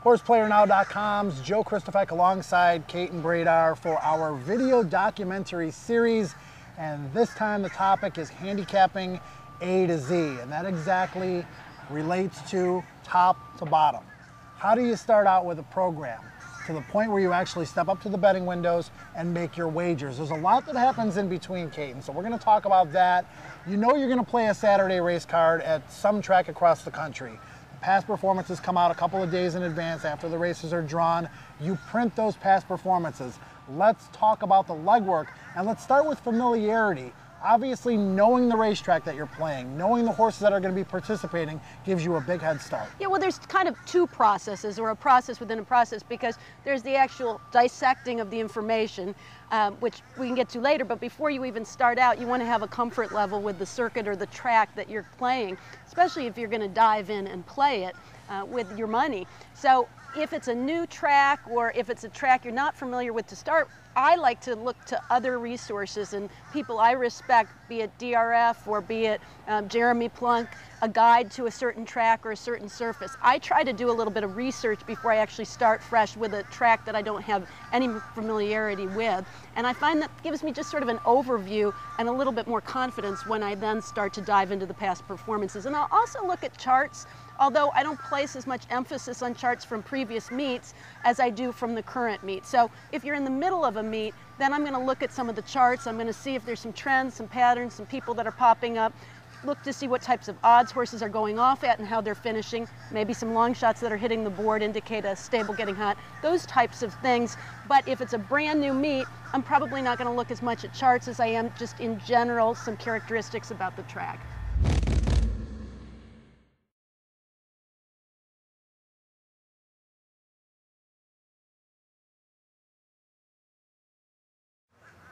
Horseplayernow.com's Joe Christofek alongside Kate and Bradar for our video documentary series. And this time the topic is handicapping A to Z. And that exactly relates to top to bottom. How do you start out with a program to the point where you actually step up to the betting windows and make your wagers? There's a lot that happens in between, Kate, and so we're going to talk about that. You know you're going to play a Saturday race card at some track across the country. Past performances come out a couple of days in advance after the races are drawn. You print those past performances. Let's talk about the legwork, and let's start with familiarity. Obviously, knowing the racetrack that you're playing, knowing the horses that are going to be participating gives you a big head start. Yeah, well, there's kind of two processes, or a process within a process, because there's the actual dissecting of the information, which we can get to later, but before you even start out, you want to have a comfort level with the circuit or the track that you're playing, especially if you're going to dive in and play it with your money. So if it's a new track, or if it's a track you're not familiar with to start, I like to look to other resources and people I respect, be it DRF or be it Jeremy Plunk, a guide to a certain track or a certain surface. I try to do a little bit of research before I actually start fresh with a track that I don't have any familiarity with. And I find that gives me just sort of an overview and a little bit more confidence when I then start to dive into the past performances. And I'll also look at charts, although I don't place as much emphasis on charts from previous meets as I do from the current meet. So if you're in the middle of a meet, then I'm going to look at some of the charts. I'm going to see if there's some trends, some patterns, some people that are popping up. Look to see what types of odds horses are going off at and how they're finishing. Maybe some long shots that are hitting the board indicate a stable getting hot. Those types of things. But if it's a brand new meet, I'm probably not going to look as much at charts as I am just in general some characteristics about the track.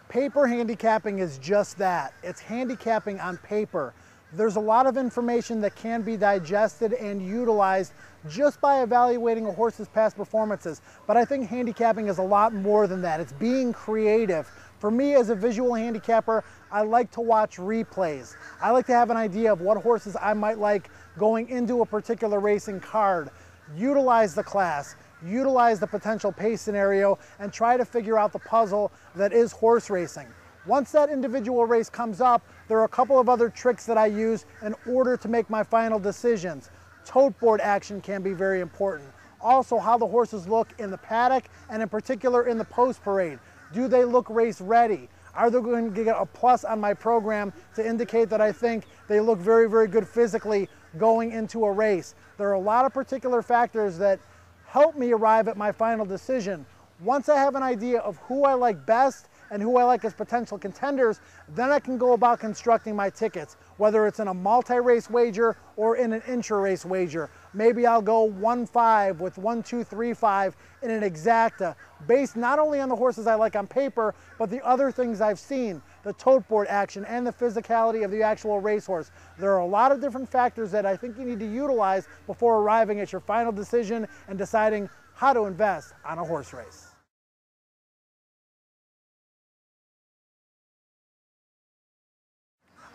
Paper handicapping is just that. It's handicapping on paper. There's a lot of information that can be digested and utilized just by evaluating a horse's past performances. But I think handicapping is a lot more than that. It's being creative. For me as a visual handicapper, I like to watch replays. I like to have an idea of what horses I might like going into a particular racing card. Utilize the class, utilize the potential pace scenario, and try to figure out the puzzle that is horse racing. Once that individual race comes up, there are a couple of other tricks that I use in order to make my final decisions. Tote board action can be very important. Also, how the horses look in the paddock and in particular in the post parade. Do they look race ready? Are they going to get a plus on my program to indicate that I think they look very, very good physically going into a race? There are a lot of particular factors that help me arrive at my final decision. Once I have an idea of who I like best and who I like as potential contenders, then I can go about constructing my tickets, whether it's in a multi-race wager or in an intra-race wager. Maybe I'll go 1-5 with 1-2-3-5 in an exacta, based not only on the horses I like on paper, but the other things I've seen, the tote board action and the physicality of the actual racehorse. There are a lot of different factors that I think you need to utilize before arriving at your final decision and deciding how to invest on a horse race.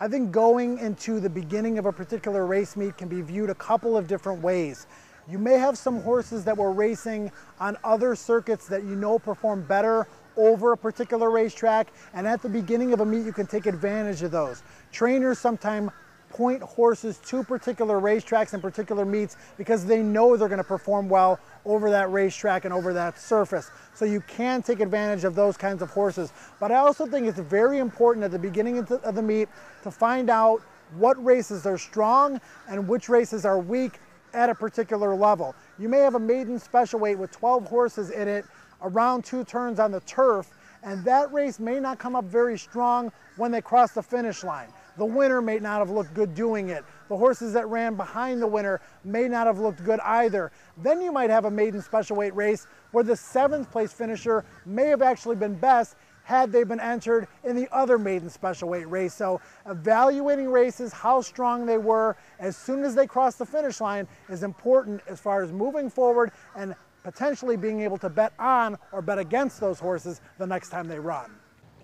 I think going into the beginning of a particular race meet can be viewed a couple of different ways. You may have some horses that were racing on other circuits that you know perform better over a particular racetrack, and at the beginning of a meet you can take advantage of those. Trainers sometimes point horses to particular racetracks and particular meets because they know they're going to perform well over that racetrack and over that surface. So you can take advantage of those kinds of horses. But I also think it's very important at the beginning of the meet to find out what races are strong and which races are weak at a particular level. You may have a maiden special weight with 12 horses in it around 2 turns on the turf, and that race may not come up very strong when they cross the finish line. The winner may not have looked good doing it. The horses that ran behind the winner may not have looked good either. Then you might have a maiden special weight race where the 7th place finisher may have actually been best had they been entered in the other maiden special weight race. So evaluating races, how strong they were as soon as they cross the finish line is important as far as moving forward and potentially being able to bet on or bet against those horses the next time they run.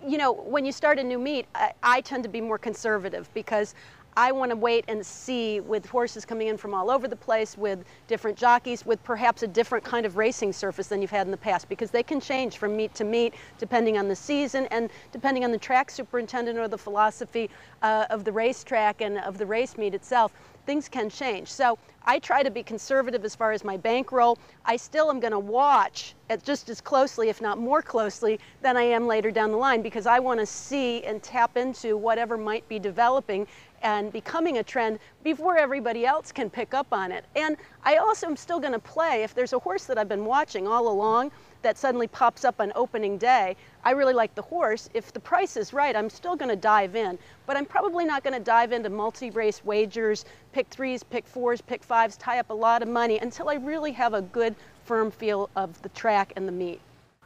You know, when you start a new meet, I tend to be more conservative because I want to wait and see, with horses coming in from all over the place, with different jockeys, with perhaps a different kind of racing surface than you've had in the past, because they can change from meet to meet depending on the season and depending on the track superintendent or the philosophy of the racetrack and of the race meet itself. Things can change. So I try to be conservative as far as my bankroll. I still am going to watch just as closely, if not more closely, than I am later down the line, because I want to see and tap into whatever might be developing and becoming a trend before everybody else can pick up on it. And I also am still going to play. If there's a horse that I've been watching all along that suddenly pops up on opening day, I really like the horse. If the price is right, I'm still going to dive in. But I'm probably not going to dive into multi-race wagers, pick 3s, pick 4s, pick 5s, tie up a lot of money until I really have a good, firm feel of the track and the meet.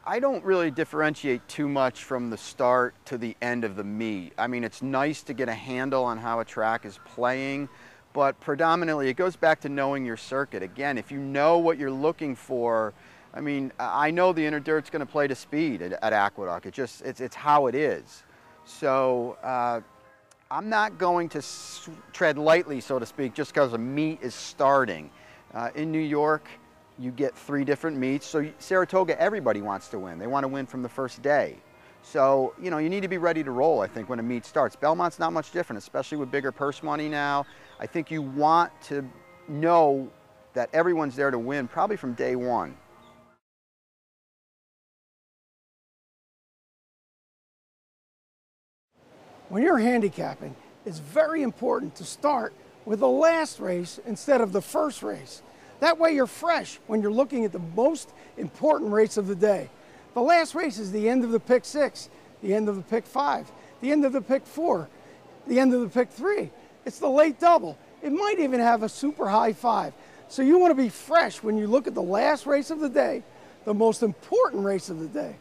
I don't really differentiate too much from the start to the end of the meet. I mean, it's nice to get a handle on how a track is playing, but predominantly it goes back to knowing your circuit. Again, if you know what you're looking for, I mean, I know the inner dirt's going to play to speed at Aqueduct. It's how it is. So I'm not going to tread lightly, so to speak, just because a meet is starting. In New York, you get 3 different meets. So Saratoga, everybody wants to win. They want to win from the first day. So, you know, you need to be ready to roll, I think, when a meet starts. Belmont's not much different, especially with bigger purse money now. I think you want to know that everyone's there to win, probably from day one. When you're handicapping, it's very important to start with the last race instead of the first race. That way you're fresh when you're looking at the most important race of the day. The last race is the end of the pick 6, the end of the pick 5, the end of the pick 4, the end of the pick 3. It's the late double. It might even have a super high 5. So you want to be fresh when you look at the last race of the day, the most important race of the day.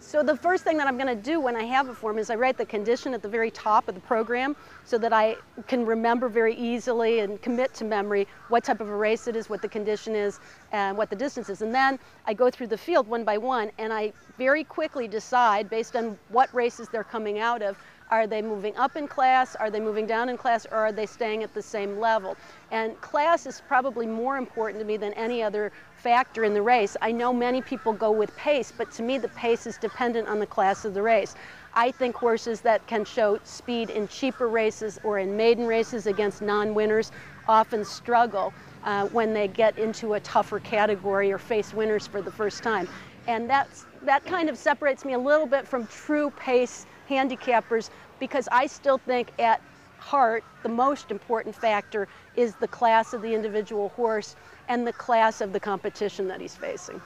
So the first thing that I'm going to do when I have a form is I write the condition at the very top of the program so that I can remember very easily and commit to memory what type of a race it is, what the condition is, and what the distance is. And then I go through the field one by one, and I very quickly decide, based on what races they're coming out of, are they moving up in class, are they moving down in class, or are they staying at the same level? And class is probably more important to me than any other factor in the race. I know many people go with pace, but to me the pace is dependent on the class of the race. I think horses that can show speed in cheaper races or in maiden races against non-winners often struggle when they get into a tougher category or face winners for the first time. And that kind of separates me a little bit from true pace handicappers, because I still think at heart the most important factor is the class of the individual horse and the class of the competition that he's facing.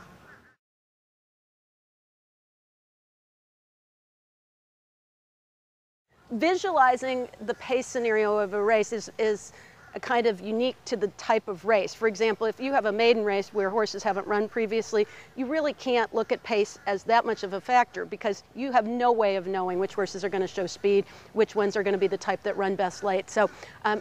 Visualizing the pace scenario of a race is a kind of unique to the type of race. For example, if you have a maiden race where horses haven't run previously, you really can't look at pace as that much of a factor, because you have no way of knowing which horses are going to show speed, which ones are going to be the type that run best late. So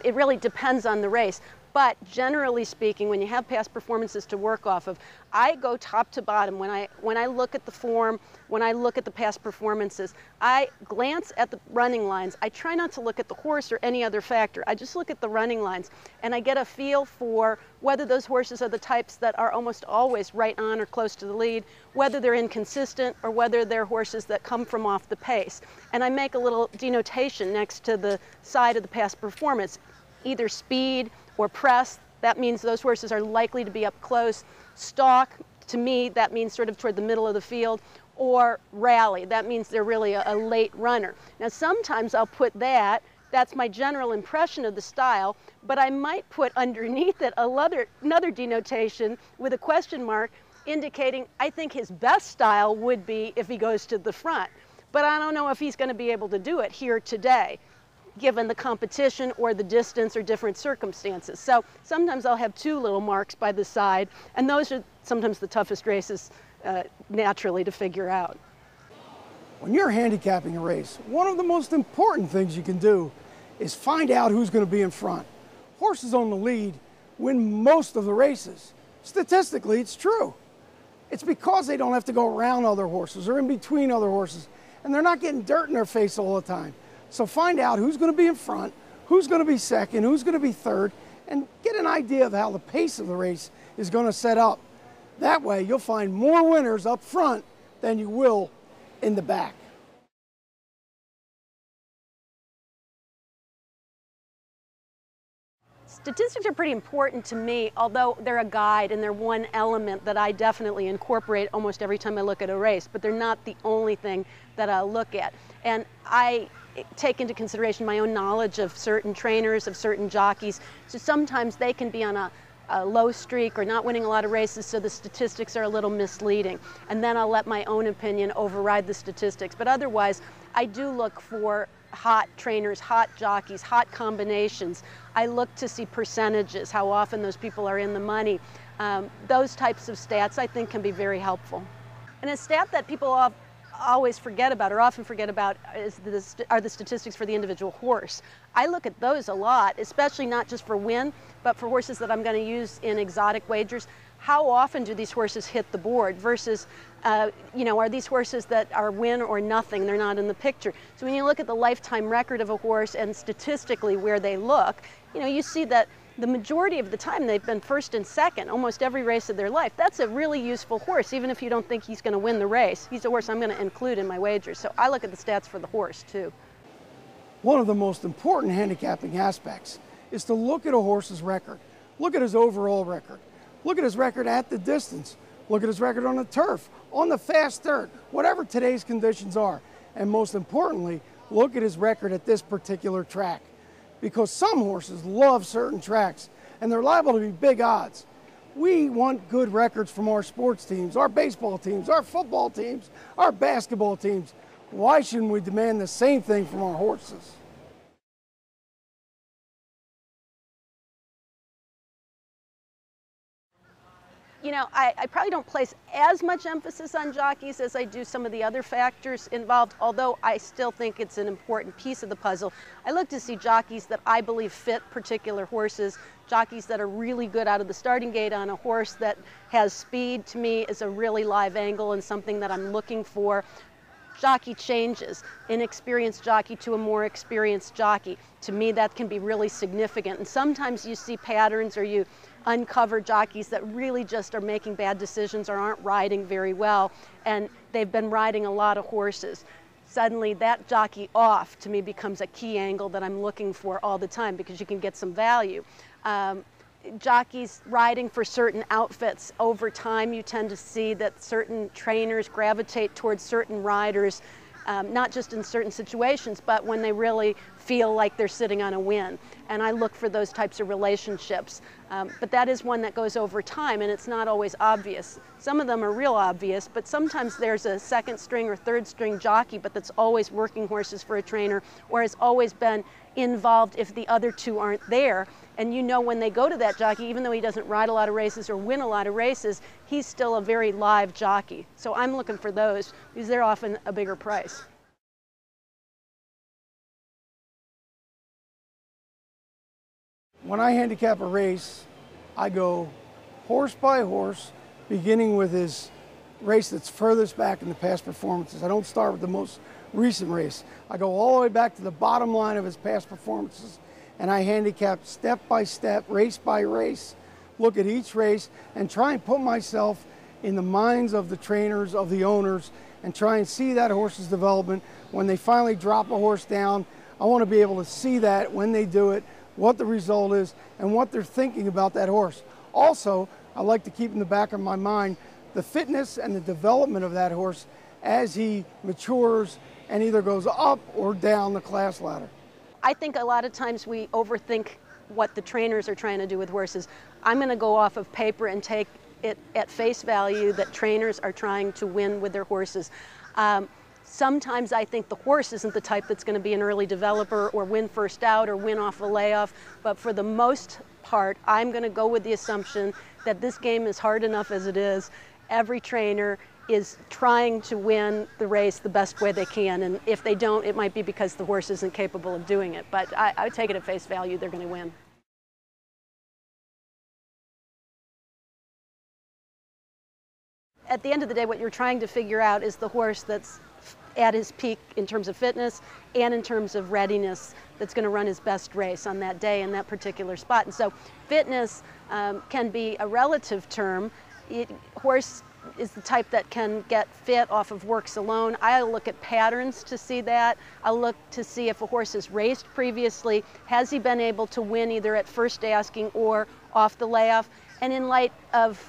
it really depends on the race. But generally speaking, when you have past performances to work off of, I go top to bottom. When I look at the form, when I look at the past performances, I glance at the running lines. I try not to look at the horse or any other factor. I just look at the running lines, and I get a feel for whether those horses are the types that are almost always right on or close to the lead, whether they're inconsistent, or whether they're horses that come from off the pace. And I make a little denotation next to the side of the past performance, either speed or press. That means those horses are likely to be up close. Stalk, to me, that means sort of toward the middle of the field. Or rally, that means they're really a late runner. Now sometimes I'll put that's my general impression of the style, but I might put underneath it another denotation with a question mark indicating I think his best style would be if he goes to the front. But I don't know if he's going to be able to do it here today, given the competition or the distance or different circumstances. So sometimes I'll have 2 little marks by the side, and those are sometimes the toughest races naturally to figure out. When you're handicapping a race, one of the most important things you can do is find out who's going to be in front. Horses on the lead win most of the races. Statistically, it's true. It's because they don't have to go around other horses or in between other horses, and they're not getting dirt in their face all the time. So find out who's going to be in front, who's going to be second, who's going to be third, and get an idea of how the pace of the race is going to set up. That way you'll find more winners up front than you will in the back. Statistics are pretty important to me, although they're a guide and they're one element that I definitely incorporate almost every time I look at a race, but they're not the only thing that I'll look at. And I take into consideration my own knowledge of certain trainers, of certain jockeys, so sometimes they can be on a low streak or not winning a lot of races, so the statistics are a little misleading. And then I'll let my own opinion override the statistics. But otherwise, I do look for hot trainers, hot jockeys, hot combinations. I look to see percentages, how often those people are in the money. Those types of stats I think can be very helpful. And a stat that people always forget about or often forget about are the statistics for the individual horse. I look at those a lot, especially not just for win, but for horses that I'm going to use in exotic wagers. How often do these horses hit the board versus, are these horses that are win or nothing, they're not in the picture. So when you look at the lifetime record of a horse and statistically where they look, you see that the majority of the time they've been first and second almost every race of their life. That's a really useful horse, even if you don't think he's going to win the race. He's a horse I'm going to include in my wagers. So I look at the stats for the horse too. One of the most important handicapping aspects is to look at a horse's record. Look at his overall record. Look at his record at the distance. Look at his record on the turf, on the fast dirt, whatever today's conditions are. And most importantly, look at his record at this particular track. Because some horses love certain tracks and they're liable to be big odds. We want good records from our sports teams, our baseball teams, our football teams, our basketball teams. Why shouldn't we demand the same thing from our horses? I probably don't place as much emphasis on jockeys as I do some of the other factors involved, although I still think it's an important piece of the puzzle. I look to see jockeys that I believe fit particular horses, jockeys that are really good out of the starting gate on a horse that has speed, to me, is a really live angle and something that I'm looking for. Jockey changes, inexperienced jockey to a more experienced jockey. To me, that can be really significant. And sometimes you see patterns or you uncover jockeys that really just are making bad decisions or aren't riding very well, and they've been riding a lot of horses. Suddenly that jockey off, to me, becomes a key angle that I'm looking for all the time because you can get some value. Jockeys riding for certain outfits, over time you tend to see that certain trainers gravitate towards certain riders, not just in certain situations, but when they really feel like they're sitting on a win. And I look for those types of relationships. But that is one that goes over time, and it's not always obvious. Some of them are real obvious, but sometimes there's a second string or third string jockey, but that's always working horses for a trainer or has always been involved if the other two aren't there. And when they go to that jockey, even though he doesn't ride a lot of races or win a lot of races, he's still a very live jockey. So I'm looking for those because they're often a bigger price. When I handicap a race, I go horse by horse, beginning with his race that's furthest back in the past performances. I don't start with the most recent race. I go all the way back to the bottom line of his past performances, and I handicap step by step, race by race, look at each race, and try and put myself in the minds of the trainers, of the owners, and try and see that horse's development. When they finally drop a horse down, I want to be able to see that when they do it, what the result is, and what they're thinking about that horse. Also, I like to keep in the back of my mind the fitness and the development of that horse as he matures and either goes up or down the class ladder. I think a lot of times we overthink what the trainers are trying to do with horses. I'm going to go off of paper and take it at face value that trainers are trying to win with their horses. Sometimes I think the horse isn't the type that's going to be an early developer or win first out or win off a layoff, but for the most part, I'm going to go with the assumption that this game is hard enough as it is. Every trainer is trying to win the race the best way they can, and if they don't, it might be because the horse isn't capable of doing it, but I would take it at face value they're going to win. at the end of the day, what you're trying to figure out is the horse that's at his peak in terms of fitness and in terms of readiness, that's going to run his best race on that day in that particular spot. And so fitness can be a relative term. Horse is the type that can get fit off of works alone. I look at patterns to see that. I'll look to see if a horse has raced previously. Has he been able to win either at first asking or off the layoff? And in light of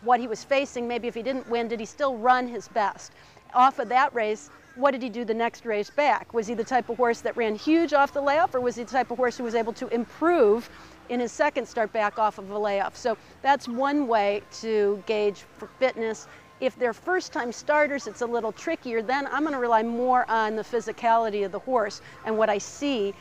what he was facing, maybe if he didn't win, did he still run his best? Off of that race, what did he do the next race back? Was he the type of horse that ran huge off the layoff, or was he the type of horse who was able to improve in his second start back off of a layoff? So that's one way to gauge for fitness. If they're first-time starters, it's a little trickier. Then I'm going to rely more on the physicality of the horse and what I see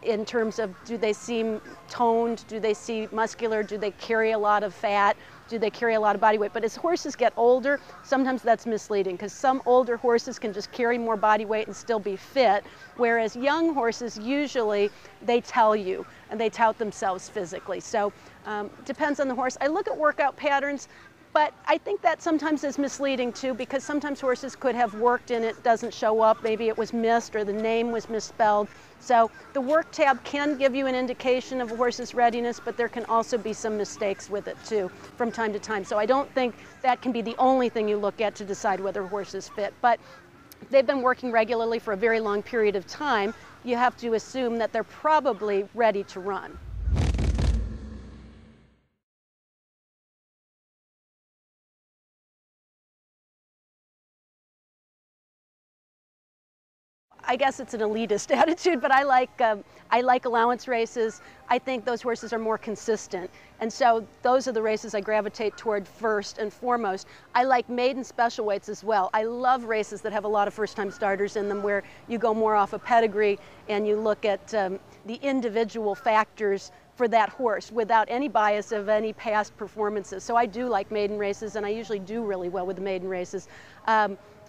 in terms of, do they seem toned, do they seem muscular, do they carry a lot of fat, do they carry a lot of body weight? But as horses get older, sometimes that's misleading, because some older horses can just carry more body weight and still be fit, whereas young horses, usually they tell you and they tout themselves physically. So depends on the horse. I look at workout patterns, but I think that sometimes is misleading too, because sometimes horses could have worked and it doesn't show up. Maybe it was missed or the name was misspelled. So the work tab can give you an indication of a horse's readiness, but there can also be some mistakes with it too from time to time. So I don't think that can be the only thing you look at to decide whether a horse is fit. But if they've been working regularly for a very long period of time, you have to assume that they're probably ready to run. I guess it's an elitist attitude, but I like allowance races. I think those horses are more consistent. And so those are the races I gravitate toward first and foremost. I like maiden special weights as well. I love races that have a lot of first-time starters in them, where you go more off of pedigree and you look at the individual factors for that horse without any bias of any past performances. So I do like maiden races, and I usually do really well with the maiden races.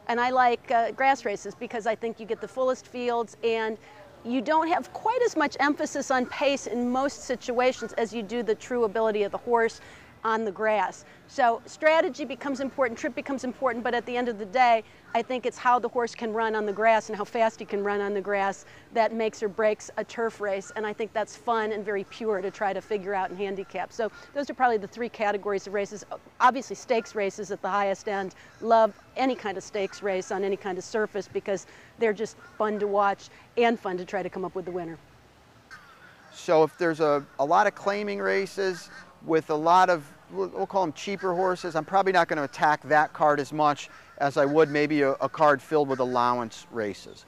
And I like grass races because I think you get the fullest fields, and you don't have quite as much emphasis on pace in most situations as you do the true ability of the horse on the grass. So strategy becomes important, trip becomes important, but at the end of the day, I think it's how the horse can run on the grass and how fast he can run on the grass that makes or breaks a turf race. And I think that's fun and very pure to try to figure out in handicap. So those are probably the three categories of races. Obviously stakes races at the highest end. Love any kind of stakes race on any kind of surface because they're just fun to watch and fun to try to come up with the winner. So if there's a lot of claiming races with a lot of, we'll call them cheaper horses, I'm probably not going to attack that card as much as I would maybe a card filled with allowance races.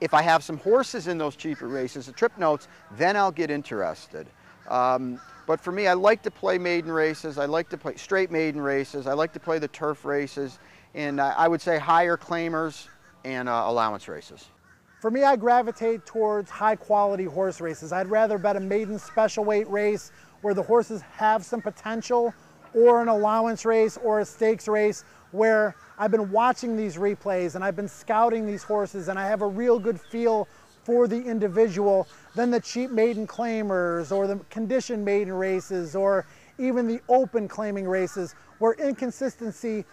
If I have some horses in those cheaper races, the trip notes, then I'll get interested. But for me, I like to play maiden races. I like to play straight maiden races. I like to play the turf races. And I would say higher claimers and allowance races. For me, I gravitate towards high quality horse races. I'd rather bet a maiden special weight race where the horses have some potential, or an allowance race or a stakes race where I've been watching these replays and I've been scouting these horses and I have a real good feel for the individual, than the cheap maiden claimers or the condition maiden races or even the open claiming races where inconsistency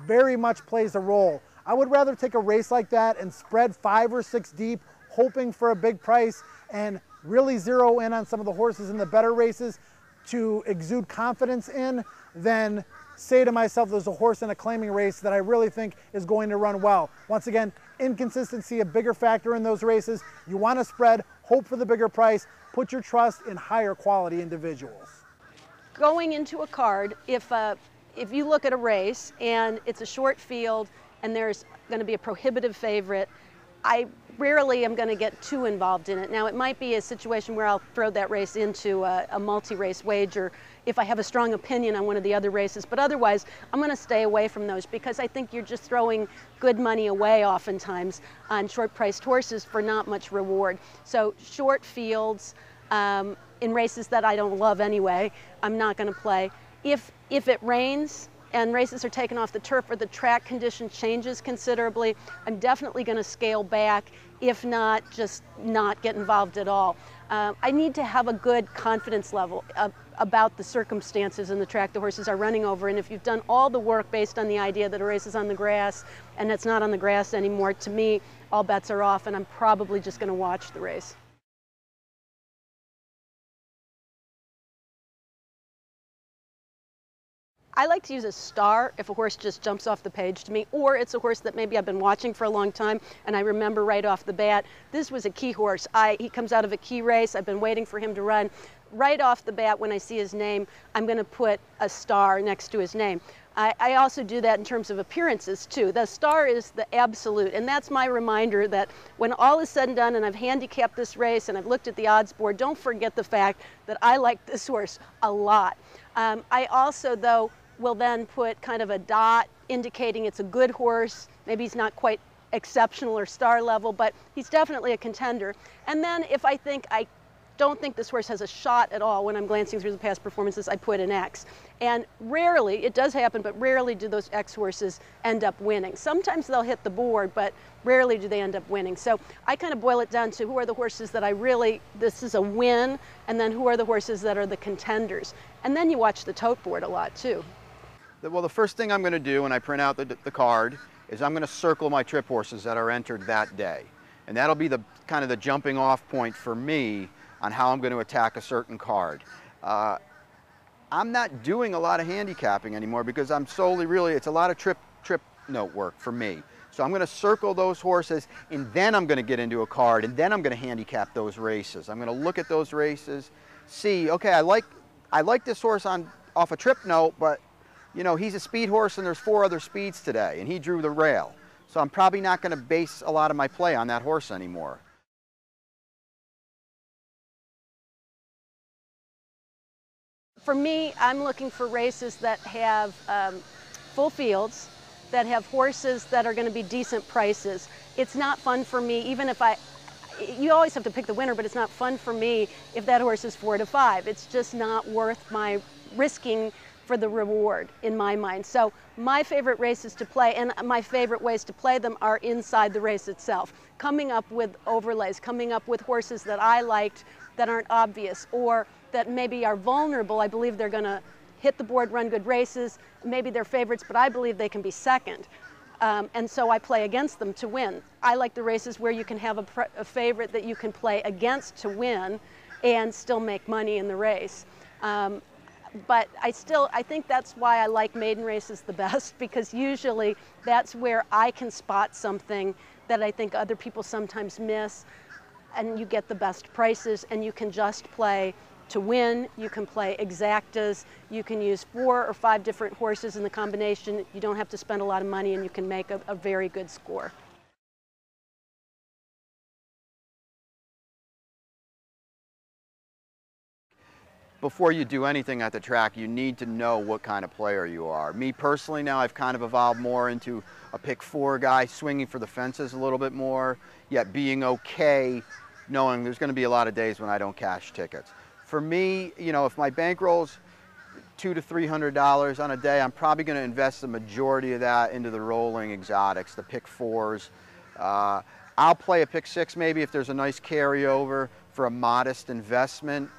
very much plays a role. I would rather take a race like that and spread 5 or 6 deep, hoping for a big price, and really zero in on some of the horses in the better races to exude confidence in, than say to myself, there's a horse in a claiming race that I really think is going to run well. Once again, inconsistency a bigger factor in those races. You want to spread, hope for the bigger price, put your trust in higher quality individuals. Going into a card, if you look at a race and it's a short field and there's going to be a prohibitive favorite, I rarely am going to get too involved in it. Now, it might be a situation where I'll throw that race into a multi-race wager if I have a strong opinion on one of the other races, but otherwise I'm going to stay away from those because I think you're just throwing good money away oftentimes on short-priced horses for not much reward. So short fields in races that I don't love anyway, I'm not going to play. If it rains and races are taken off the turf or the track condition changes considerably, I'm definitely going to scale back, if not, just not get involved at all. I need to have a good confidence level, about the circumstances in the track the horses are running over. And if you've done all the work based on the idea that a race is on the grass and it's not on the grass anymore, to me, all bets are off, and I'm probably just going to watch the race. I like to use a star if a horse just jumps off the page to me, or it's a horse that maybe I've been watching for a long time and I remember right off the bat, this was a key horse. He comes out of a key race, I've been waiting for him to run. Right off the bat, when I see his name, I'm going to put a star next to his name. I also do that in terms of appearances too. The star is the absolute, and that's my reminder that when all is said and done and I've handicapped this race and I've looked at the odds board, don't forget the fact that I like this horse a lot. I also, though, will then put kind of a dot indicating it's a good horse. Maybe he's not quite exceptional or star level, but he's definitely a contender. And then if I don't think this horse has a shot at all when I'm glancing through the past performances, I put an X. And rarely, it does happen, but rarely do those X horses end up winning. Sometimes they'll hit the board, but rarely do they end up winning. So I kind of boil it down to who are the horses that this is a win, and then who are the horses that are the contenders. And then you watch the tote board a lot too. Well, the first thing I'm going to do when I print out the card is I'm going to circle my trip horses that are entered that day. And that'll be the kind of the jumping off point for me on how I'm going to attack a certain card. I'm not doing a lot of handicapping anymore because I'm solely it's a lot of trip note work for me. So I'm going to circle those horses, and then I'm going to get into a card, and then I'm going to handicap those races. I'm going to look at those races, see, okay, I like this horse off a trip note, but you know, he's a speed horse and there's 4 other speeds today, and he drew the rail. So I'm probably not going to base a lot of my play on that horse anymore. For me, I'm looking for races that have full fields, that have horses that are going to be decent prices. It's not fun for me, even if you always have to pick the winner, but it's not fun for me if that horse is 4 to 5. It's just not worth my risking for the reward in my mind. So my favorite races to play, and my favorite ways to play them, are inside the race itself. Coming up with overlays, coming up with horses that I liked that aren't obvious, or that maybe are vulnerable. I believe they're going to hit the board, run good races. Maybe they're favorites, but I believe they can be second. And so I play against them to win. I like the races where you can have a favorite that you can play against to win and still make money in the race. But I think that's why I like maiden races the best, because usually that's where I can spot something that I think other people sometimes miss, and you get the best prices, and you can just play to win. You can play exactas. You can use 4 or 5 different horses in the combination. You don't have to spend a lot of money, and you can make a very good score. Before you do anything at the track, you need to know what kind of player you are. Me personally now, I've kind of evolved more into a pick 4 guy, swinging for the fences a little bit more, yet being okay knowing there's going to be a lot of days when I don't cash tickets. For me, you know, if my bankroll's $200 to $300 on a day, I'm probably going to invest the majority of that into the rolling exotics, the pick 4s. I'll play a pick 6 maybe if there's a nice carryover for a modest investment.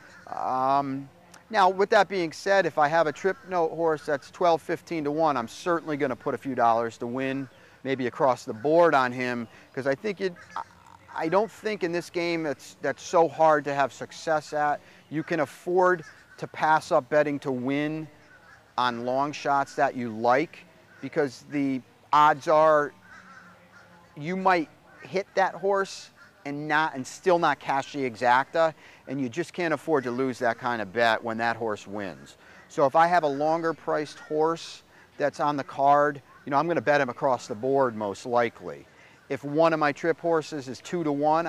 Now, with that being said, if I have a trip note horse that's 12, 15 to 1, I'm certainly going to put a few dollars to win, maybe across the board on him, because I don't think in this game that's so hard to have success at. You can afford to pass up betting to win on long shots that you like, because the odds are you might hit that horse and still not cash the exacta, and you just can't afford to lose that kind of bet when that horse wins. So if I have a longer priced horse that's on the card, you know, I'm going to bet him across the board most likely. If one of my trip horses is 2 to 1,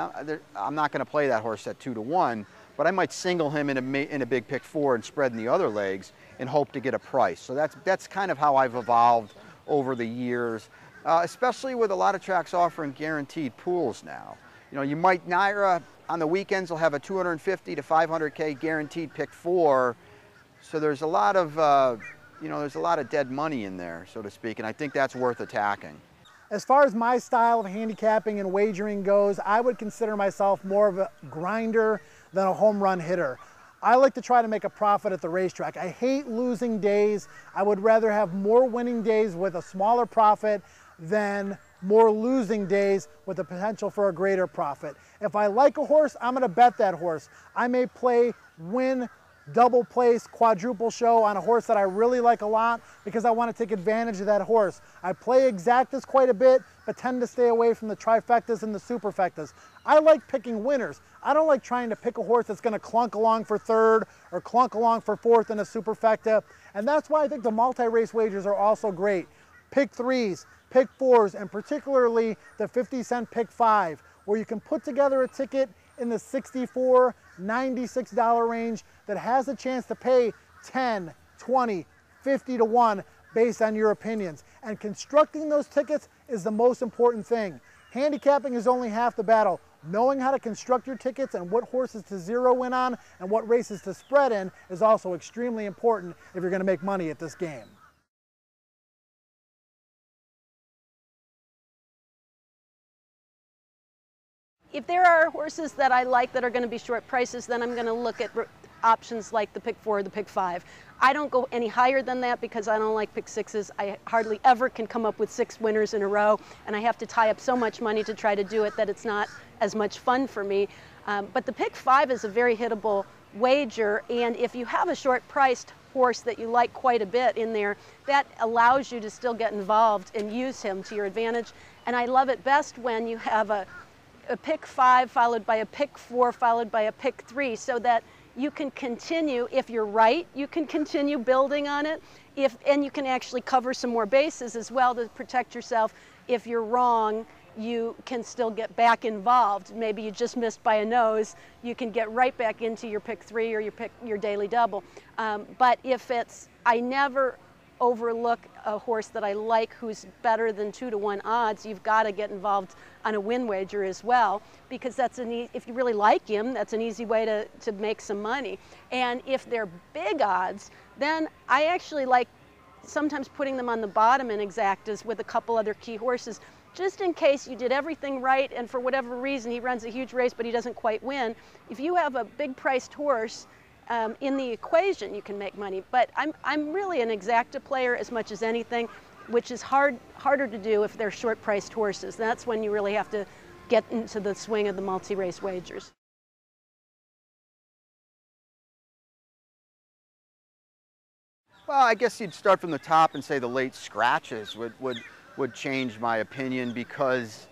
I'm not going to play that horse at 2 to 1, but I might single him in a big pick 4 and spread in the other legs and hope to get a price. So that's kind of how I've evolved over the years, especially with a lot of tracks offering guaranteed pools now. You know, you might, Naira on the weekends will have a 250 to 500K guaranteed pick 4. So there's a lot of, there's a lot of dead money in there, so to speak, and I think that's worth attacking. As far as my style of handicapping and wagering goes, I would consider myself more of a grinder than a home run hitter. I like to try to make a profit at the racetrack. I hate losing days. I would rather have more winning days with a smaller profit than more losing days with the potential for a greater profit. If I like a horse, I'm going to bet that horse. I may play win, double place, quadruple show on a horse that I really like a lot because I want to take advantage of that horse. I play exactas quite a bit, but tend to stay away from the trifectas and the superfectas. I like picking winners. I don't like trying to pick a horse that's going to clunk along for third or clunk along for fourth in a superfecta. And that's why I think the multi-race wagers are also great. Pick threes, pick fours, and particularly the 50-cent pick five, where you can put together a ticket in the $64, $96 range that has a chance to pay 10, 20, 50 to 1 based on your opinions. And constructing those tickets is the most important thing. Handicapping is only half the battle. Knowing how to construct your tickets and what horses to zero in on and what races to spread in is also extremely important if you're going to make money at this game. If there are horses that I like that are going to be short prices, then I'm going to look at options like the pick four or the pick five. I don't go any higher than that because I don't like pick sixes. I hardly ever can come up with 6 winners in a row, and I have to tie up so much money to try to do it that it's not as much fun for me. But the pick five is a very hittable wager, and if you have a short priced horse that you like quite a bit in there, that allows you to still get involved and use him to your advantage. And I love it best when you have a pick five followed by a pick four followed by a pick three, so that you can continue. If you're right, you can continue building on it, and you can actually cover some more bases as well to protect yourself. If you're wrong, you can still get back involved. Maybe you just missed by a nose, you can get right back into your pick three or your daily double. But if I never overlook a horse that I like who's better than 2 to 1 odds. You've got to get involved on a win wager as well, because that's if you really like him, that's an easy way to make some money. And if they're big odds, then I actually like sometimes putting them on the bottom in exactas with a couple other key horses, just in case you did everything right and for whatever reason he runs a huge race but he doesn't quite win. If you have a big priced horse in the equation, you can make money. But I'm really an exacta player as much as anything, which is harder to do if they're short priced horses. That's when you really have to get into the swing of the multi-race wagers. Well, I guess you'd start from the top and say the late scratches would change my opinion, because,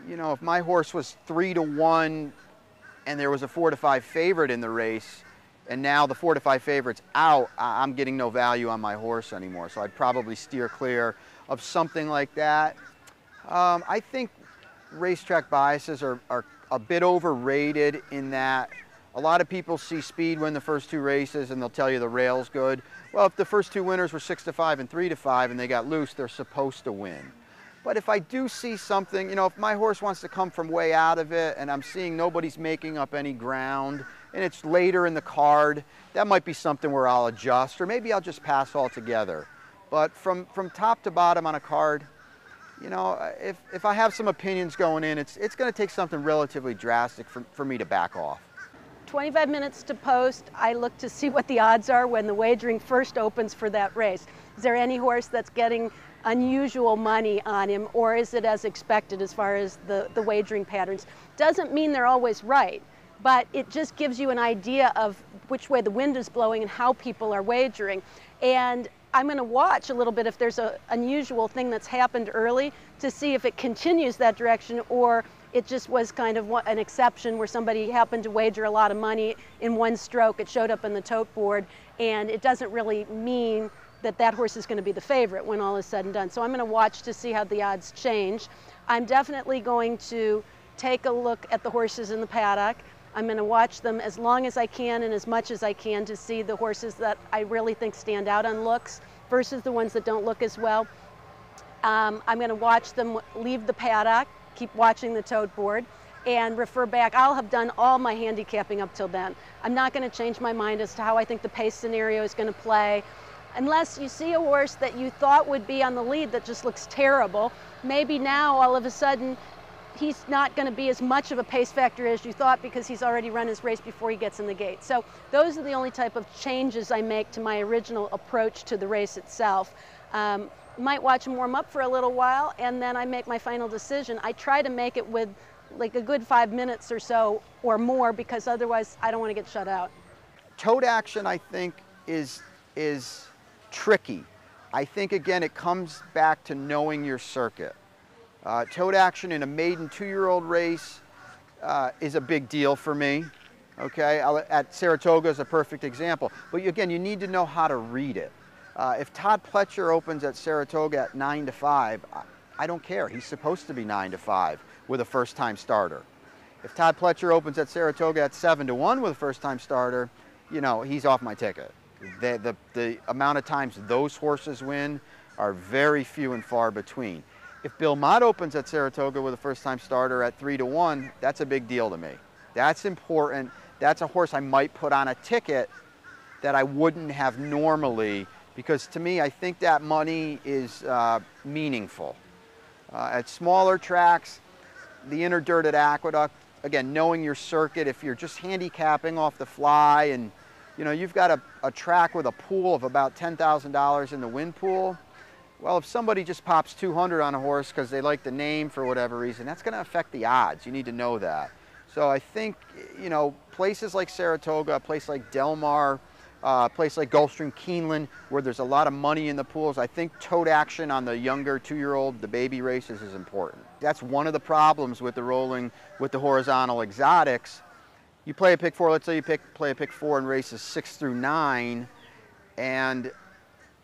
you know, if my horse was 3 to 1 and there was a 4 to 5 favorite in the race, and now the 4 to 5 favorite's out, I'm getting no value on my horse anymore. So I'd probably steer clear of something like that. I think racetrack biases are a bit overrated in that a lot of people see speed win the first 2 races and they'll tell you the rail's good. Well, if the first 2 winners were 6 to 5 and 3 to 5 and they got loose, they're supposed to win. But if I do see something, you know, if my horse wants to come from way out of it and I'm seeing nobody's making up any ground and it's later in the card, that might be something where I'll adjust, or maybe I'll just pass altogether. But from top to bottom on a card, you know, if I have some opinions going in, it's going to take something relatively drastic for me to back off. 25 minutes to post, I look to see what the odds are when the wagering first opens for that race. Is there any horse that's getting unusual money on him, or is it as expected as far as the wagering patterns? Doesn't mean they're always right, but it just gives you an idea of which way the wind is blowing and how people are wagering. And I'm going to watch a little bit if there's an unusual thing that's happened early to see if it continues that direction, or it just was kind of an exception where somebody happened to wager a lot of money in one stroke. It showed up in the tote board, and it doesn't really mean that horse is going to be the favorite when all is said and done. So I'm going to watch to see how the odds change. I'm definitely going to take a look at the horses in the paddock. I'm going to watch them as long as I can and as much as I can to see the horses that I really think stand out on looks versus the ones that don't look as well. I'm going to watch them leave the paddock, keep watching the tote board, and refer back. I'll have done all my handicapping up till then. I'm not going to change my mind as to how I think the pace scenario is going to play. Unless you see a horse that you thought would be on the lead that just looks terrible, maybe now all of a sudden he's not going to be as much of a pace factor as you thought because he's already run his race before he gets in the gate. So those are the only type of changes I make to my original approach to the race itself. Might watch him warm up for a little while, and then I make my final decision. I try to make it with like a good 5 minutes or so or more, because otherwise I don't want to get shut out. Tote action, I think, is tricky. I think, again, it comes back to knowing your circuit. Tote action in a maiden 2-year-old race is a big deal for me. Okay, at Saratoga is a perfect example. But again, you need to know how to read it. If Todd Pletcher opens at Saratoga at 9 to 5, I don't care. He's supposed to be 9 to 5 with a first-time starter. If Todd Pletcher opens at Saratoga at 7 to 1 with a first-time starter, you know, he's off my ticket. The amount of times those horses win are very few and far between. If Bill Mott opens at Saratoga with a first-time starter at 3 to 1, that's a big deal to me. That's important. That's a horse I might put on a ticket that I wouldn't have normally, because to me, I think that money is meaningful. At smaller tracks, the inner dirt at Aqueduct, again, knowing your circuit, if you're just handicapping off the fly and you know, you've got a track with a pool of about $10,000 in the win pool, well, if somebody just pops 200 on a horse because they like the name for whatever reason, that's going to affect the odds. You need to know that. So I think, you know, places like Saratoga, a place like Del Mar, a place like Gulfstream Keeneland, where there's a lot of money in the pools, I think tote action on the younger 2-year-old, the baby races, is important. That's one of the problems with the rolling, with the horizontal exotics. You play a pick 4, let's say you play a pick 4 in races 6 through 9, and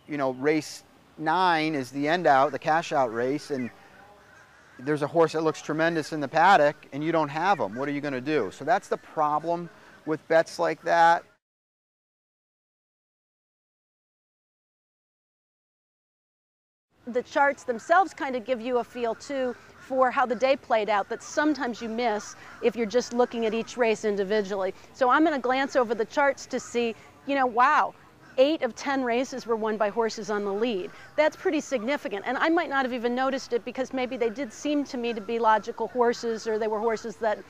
you know, race 9 is the end out, the cash out race, and there's a horse that looks tremendous in the paddock and you don't have him. What are you going to do? So that's the problem with bets like that. The charts themselves kind of give you a feel too for how the day played out that sometimes you miss if you're just looking at each race individually. So I'm going to glance over the charts to see, you know, wow, 8 of 10 races were won by horses on the lead. That's pretty significant, and I might not have even noticed it because maybe they did seem to me to be logical horses, or they were horses that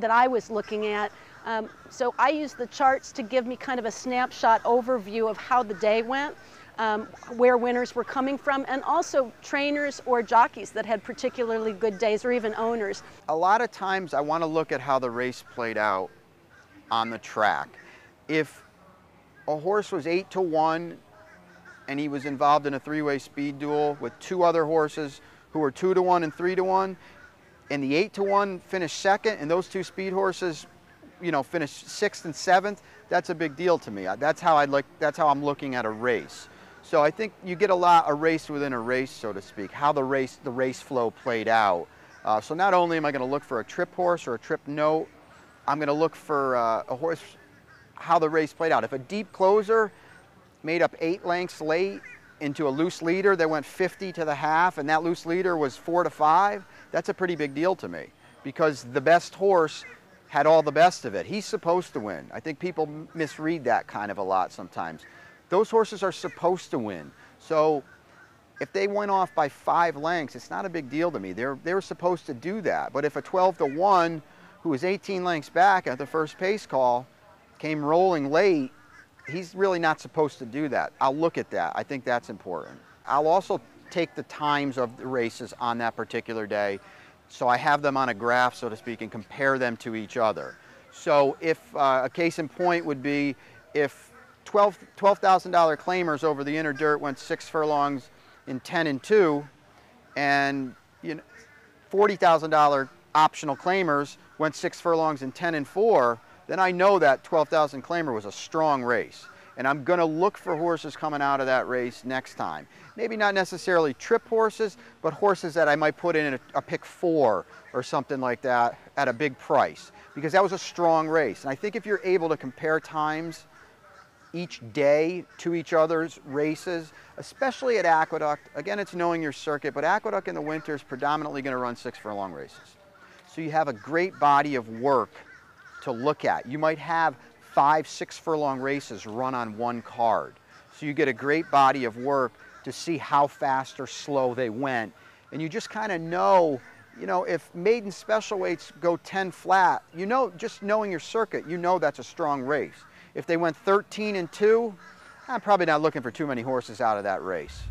I was looking at. So I use the charts to give me kind of a snapshot overview of how the day went, where winners were coming from, and also trainers or jockeys that had particularly good days, or even owners. A lot of times I want to look at how the race played out on the track. If a horse was 8 to 1 and he was involved in a 3-way speed duel with 2 other horses who were 2 to 1 and 3 to 1, and the 8 to 1 finished second and those 2 speed horses, you know, finished 6th and 7th, that's a big deal to me. That's how I'm looking at a race. So I think you get a race within a race, so to speak, how the race flow played out. So not only am I going to look for a trip horse or a trip note, I'm going to look for a horse, how the race played out. If a deep closer made up 8 lengths late into a loose leader that went 50 to the half, and that loose leader was 4 to 5, that's a pretty big deal to me, because the best horse had all the best of it. He's supposed to win. I think people misread that kind of a lot sometimes. Those horses are supposed to win. So if they went off by 5 lengths, it's not a big deal to me. They were supposed to do that. But if a 12 to 1 who was 18 lengths back at the first pace call came rolling late, he's really not supposed to do that. I'll look at that. I think that's important. I'll also take the times of the races on that particular day, so I have them on a graph, so to speak, and compare them to each other. So if a case in point would be if $12,000 claimers over the inner dirt went 6 furlongs in 10 and 2, and you know, $40,000 optional claimers went 6 furlongs in 10 and 4, then I know that 12,000 claimer was a strong race. And I'm going to look for horses coming out of that race next time. Maybe not necessarily trip horses, but horses that I might put in a pick 4 or something like that at a big price, because that was a strong race. And I think if you're able to compare times each day to each other's races, especially at Aqueduct, again, it's knowing your circuit, but Aqueduct in the winter is predominantly going to run 6 furlong races. So you have a great body of work to look at. You might have 5, 6 furlong races run on one card. So you get a great body of work to see how fast or slow they went. And you just kind of know You know, if maiden special weights go 10 flat, you know, just knowing your circuit, you know that's a strong race. If they went 13-2, I'm probably not looking for too many horses out of that race.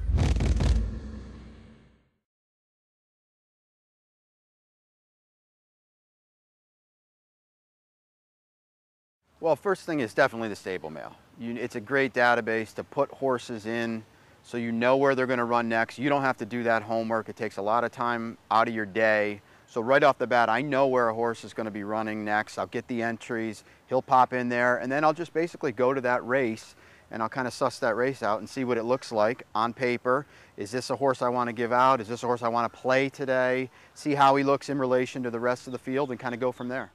Well, first thing is definitely the stable mail. It's a great database to put horses in so you know where they're going to run next. You don't have to do that homework. It takes a lot of time out of your day. So right off the bat, I know where a horse is going to be running next. I'll get the entries, he'll pop in there, and then I'll just basically go to that race and I'll kind of suss that race out and see what it looks like on paper. Is this a horse I want to give out? Is this a horse I want to play today? See how he looks in relation to the rest of the field and kind of go from there.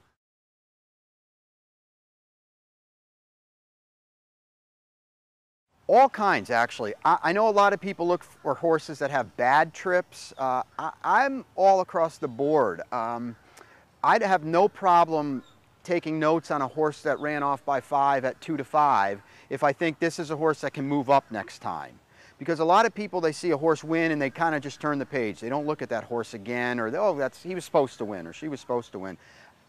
All kinds, actually. I know a lot of people look for horses that have bad trips. I'm all across the board. I'd have no problem taking notes on a horse that ran off by 5 at 2-5 if I think this is a horse that can move up next time. Because a lot of people, they see a horse win and they kind of just turn the page. They don't look at that horse again, or, oh, he was supposed to win, or she was supposed to win.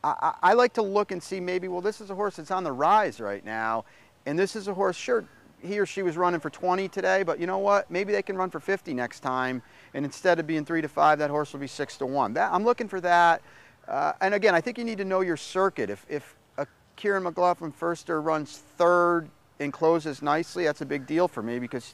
I like to look and see maybe, well, this is a horse that's on the rise right now, and this is a horse, sure, he or she was running for 20 today, but you know what? Maybe they can run for 50 next time, and instead of being 3-5, that horse will be 6-1. I'm looking for that. And again, I think you need to know your circuit. If a Kieran McLaughlin Firster runs third and closes nicely, that's a big deal for me because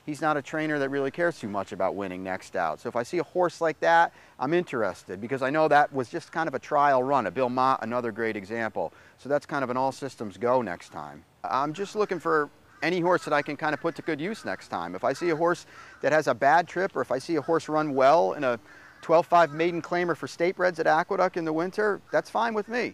he's not a trainer that really cares too much about winning next out. So if I see a horse like that, I'm interested because I know that was just kind of a trial run. A Bill Mott, another great example. So that's kind of an all systems go next time. I'm just looking for any horse that I can kind of put to good use next time. If I see a horse that has a bad trip, or if I see a horse run well in a 12-5 maiden claimer for state breds at Aqueduct in the winter, that's fine with me.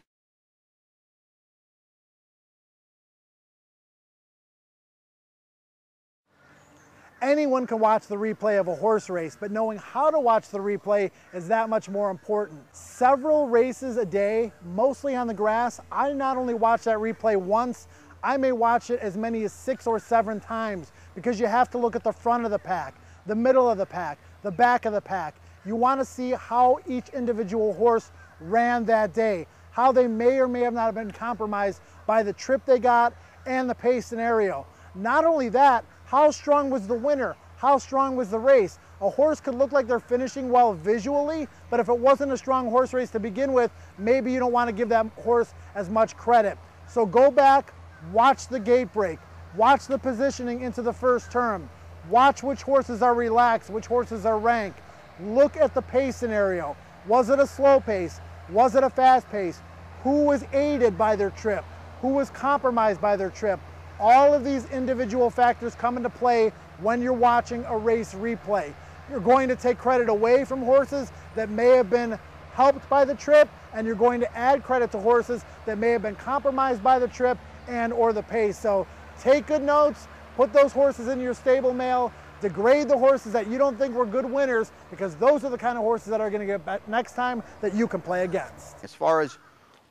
Anyone can watch the replay of a horse race, but knowing how to watch the replay is that much more important. Several races a day, mostly on the grass, I not only watch that replay once, I may watch it as many as 6 or 7 times because you have to look at the front of the pack, the middle of the pack, the back of the pack. You want to see how each individual horse ran that day, how they may or may have not been compromised by the trip they got and the pace scenario. Not only that, how strong was the winner? How strong was the race? A horse could look like they're finishing well visually, but if it wasn't a strong horse race to begin with, maybe you don't want to give that horse as much credit. So go back, watch the gate break, watch the positioning into the first term, watch which horses are relaxed, which horses are rank. Look at the pace scenario. Was it a slow pace? Was it a fast pace? Who was aided by their trip? Who was compromised by their trip? All of these individual factors come into play when you're watching a race replay. You're going to take credit away from horses that may have been helped by the trip, and you're going to add credit to horses that may have been compromised by the trip and or the pace. So take good notes, put those horses in your stable mail, degrade the horses that you don't think were good winners, because those are the kind of horses that are going to get back next time that you can play against. As far as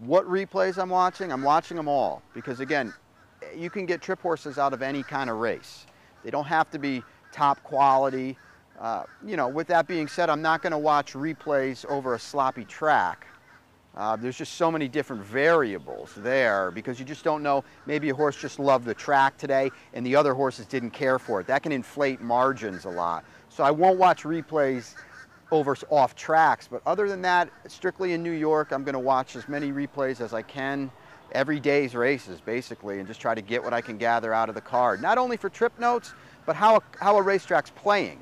what replays I'm watching them all, because again, you can get trip horses out of any kind of race. They don't have to be top quality. You know, with that being said, I'm not going to watch replays over a sloppy track. There's just so many different variables there because you just don't know. Maybe a horse just loved the track today and the other horses didn't care for it. That can inflate margins a lot. So I won't watch replays over off tracks, but other than that, strictly in New York, I'm going to watch as many replays as I can every day's races basically and just try to get what I can gather out of the card. Not only for trip notes, but how a racetrack's playing.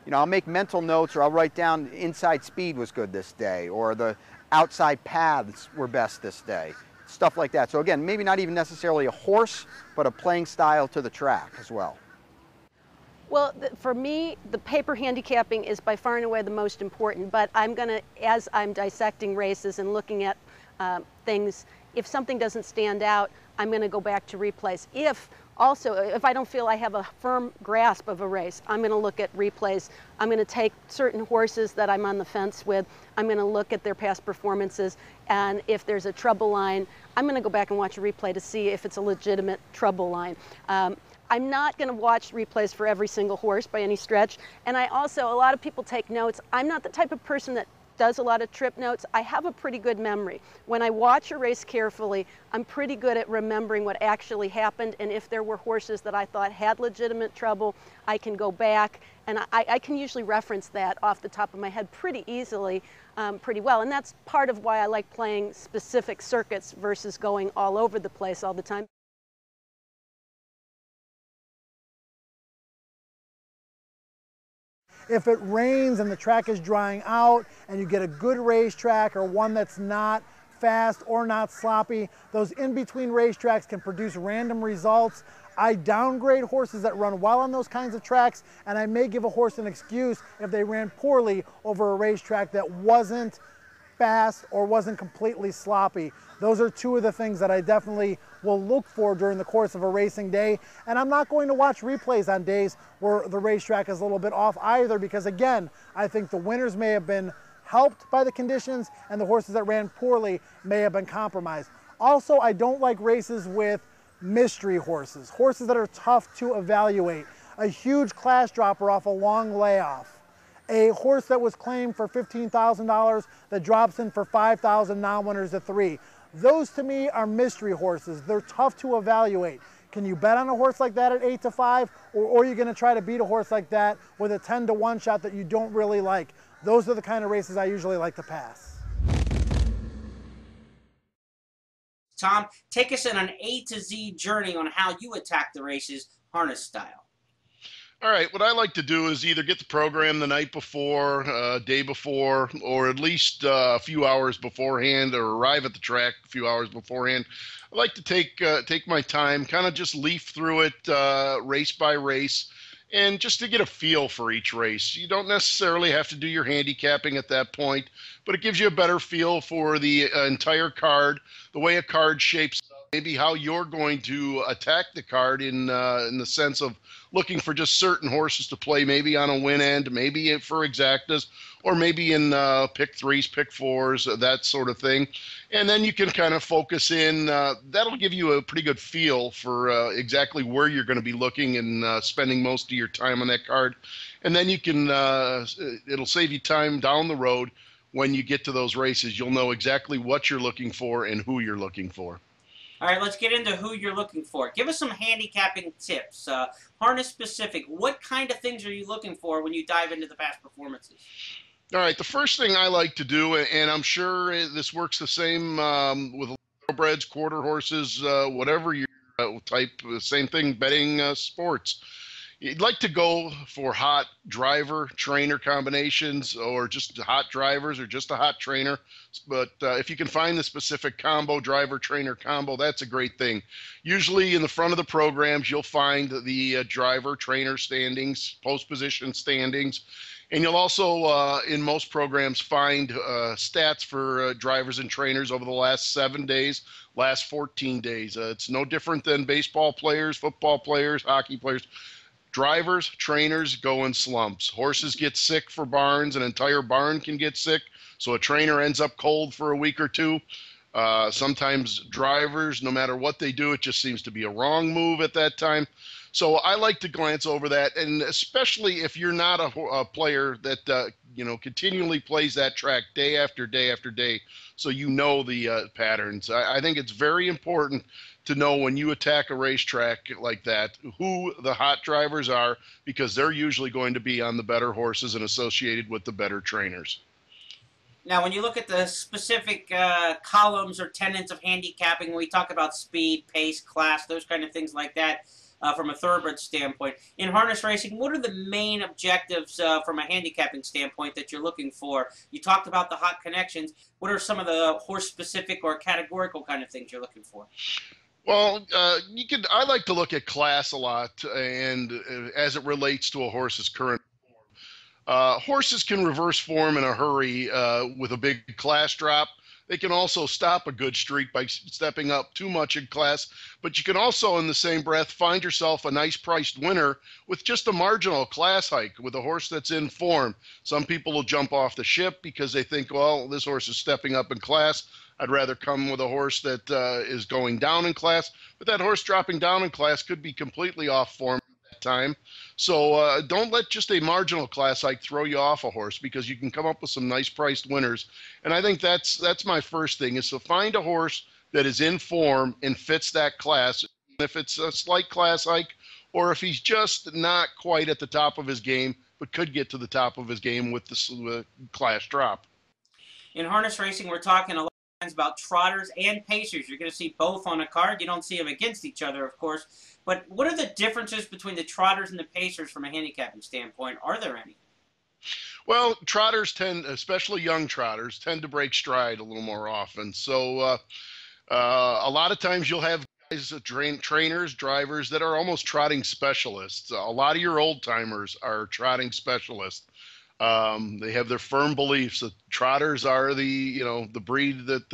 You know, I'll make mental notes or I'll write down inside speed was good this day or the outside paths were best this day. Stuff like that. So again, maybe not even necessarily a horse, but a playing style to the track as well. Well, for me, the paper handicapping is by far and away the most important, but I'm going to, as I'm dissecting races and looking at things, if something doesn't stand out, I'm going to go back to replays. If I don't feel I have a firm grasp of a race, I'm going to look at replays. I'm going to take certain horses that I'm on the fence with. I'm going to look at their past performances, and if there's a trouble line, I'm going to go back and watch a replay to see if it's a legitimate trouble line. I'm not going to watch replays for every single horse by any stretch, and a lot of people take notes. I'm not the type of person that does a lot of trip notes, I have a pretty good memory. When I watch a race carefully, I'm pretty good at remembering what actually happened, and if there were horses that I thought had legitimate trouble, I can go back, and I can usually reference that off the top of my head pretty easily, pretty well. And that's part of why I like playing specific circuits versus going all over the place all the time. If it rains and the track is drying out and you get a good racetrack or one that's not fast or not sloppy, those in-between racetracks can produce random results. I downgrade horses that run well on those kinds of tracks, and I may give a horse an excuse if they ran poorly over a racetrack that wasn't fast or wasn't completely sloppy. Those are two of the things that I definitely will look for during the course of a racing day. And I'm not going to watch replays on days where the racetrack is a little bit off either, because again, I think the winners may have been helped by the conditions and the horses that ran poorly may have been compromised. Also, I don't like races with mystery horses, horses that are tough to evaluate. A huge class dropper off a long layoff. A horse that was claimed for $15,000 that drops in for $5,000, non-winners at 3. Those to me are mystery horses. They're tough to evaluate. Can you bet on a horse like that at 8 to 5, or are you going to try to beat a horse like that with a 10 to 1 shot that you don't really like? Those are the kind of races I usually like to pass. Tom, take us on an A to Z journey on how you attack the races harness style. All right, what I like to do is either get the program the night before, day before, or at least a few hours beforehand, or arrive at the track a few hours beforehand. I like to take my time, kind of just leaf through it race by race, and just to get a feel for each race. You don't necessarily have to do your handicapping at that point, but it gives you a better feel for the entire card, the way a card shapes up, maybe how you're going to attack the card in the sense of looking for just certain horses to play, maybe on a win end, maybe for exactas, or maybe in pick 3s, pick 4s, that sort of thing. And then you can kind of focus in. That'll give you a pretty good feel for exactly where you're going to be looking and spending most of your time on that card. And then you can, it'll save you time down the road. When you get to those races, you'll know exactly what you're looking for and who you're looking for. All right, let's get into who you're looking for. Give us some handicapping tips, harness specific. What kind of things are you looking for when you dive into the past performances? All right, the first thing I like to do, and I'm sure this works the same with thoroughbreds, quarter horses, whatever your type, same thing, betting sports. You'd like to go for hot driver-trainer combinations, or just hot drivers, or just a hot trainer. But if you can find the specific combo, driver-trainer combo, that's a great thing. Usually in the front of the programs, you'll find the driver-trainer standings, post-position standings. And you'll also, in most programs, find stats for drivers and trainers over the last 7 days, last 14 days. It's no different than baseball players, football players, hockey players. Drivers, trainers go in slumps. Horses get sick for barns. An entire barn can get sick, so a trainer ends up cold for a week or two. Sometimes drivers, no matter what they do, it just seems to be a wrong move at that time. So I like to glance over that, and especially if you're not a player that continually plays that track day after day after day, so you know the patterns. I think it's very important to know when you attack a racetrack like that who the hot drivers are, because they're usually going to be on the better horses and associated with the better trainers. Now, when you look at the specific columns or tenets of handicapping, when we talk about speed, pace, class, those kind of things like that, from a thoroughbred standpoint, in harness racing, what are the main objectives from a handicapping standpoint that you're looking for? You talked about the hot connections. What are some of the horse-specific or categorical kind of things you're looking for? Well, I like to look at class a lot, and as it relates to a horse's current form. Horses can reverse form in a hurry with a big class drop. They can also stop a good streak by stepping up too much in class, but you can also, in the same breath, find yourself a nice priced winner with just a marginal class hike with a horse that's in form. Some people will jump off the ship because they think, well, this horse is stepping up in class. I'd rather come with a horse that is going down in class, but that horse dropping down in class could be completely off form at that time. So don't let just a marginal class hike throw you off a horse, because you can come up with some nice priced winners. And I think that's my first thing, is to find a horse that is in form and fits that class. If it's a slight class hike, or if he's just not quite at the top of his game, but could get to the top of his game with the class drop. In harness racing, we're talking a lot of times about trotters and pacers. You're going to see both on a card. You don't see them against each other, of course. But what are the differences between the trotters and the pacers from a handicapping standpoint? Are there any? Well, trotters tend, especially young trotters, tend to break stride a little more often. So a lot of times you'll have guys, trainers, drivers that are almost trotting specialists. A lot of your old timers are trotting specialists. They have their firm beliefs that trotters are the breed that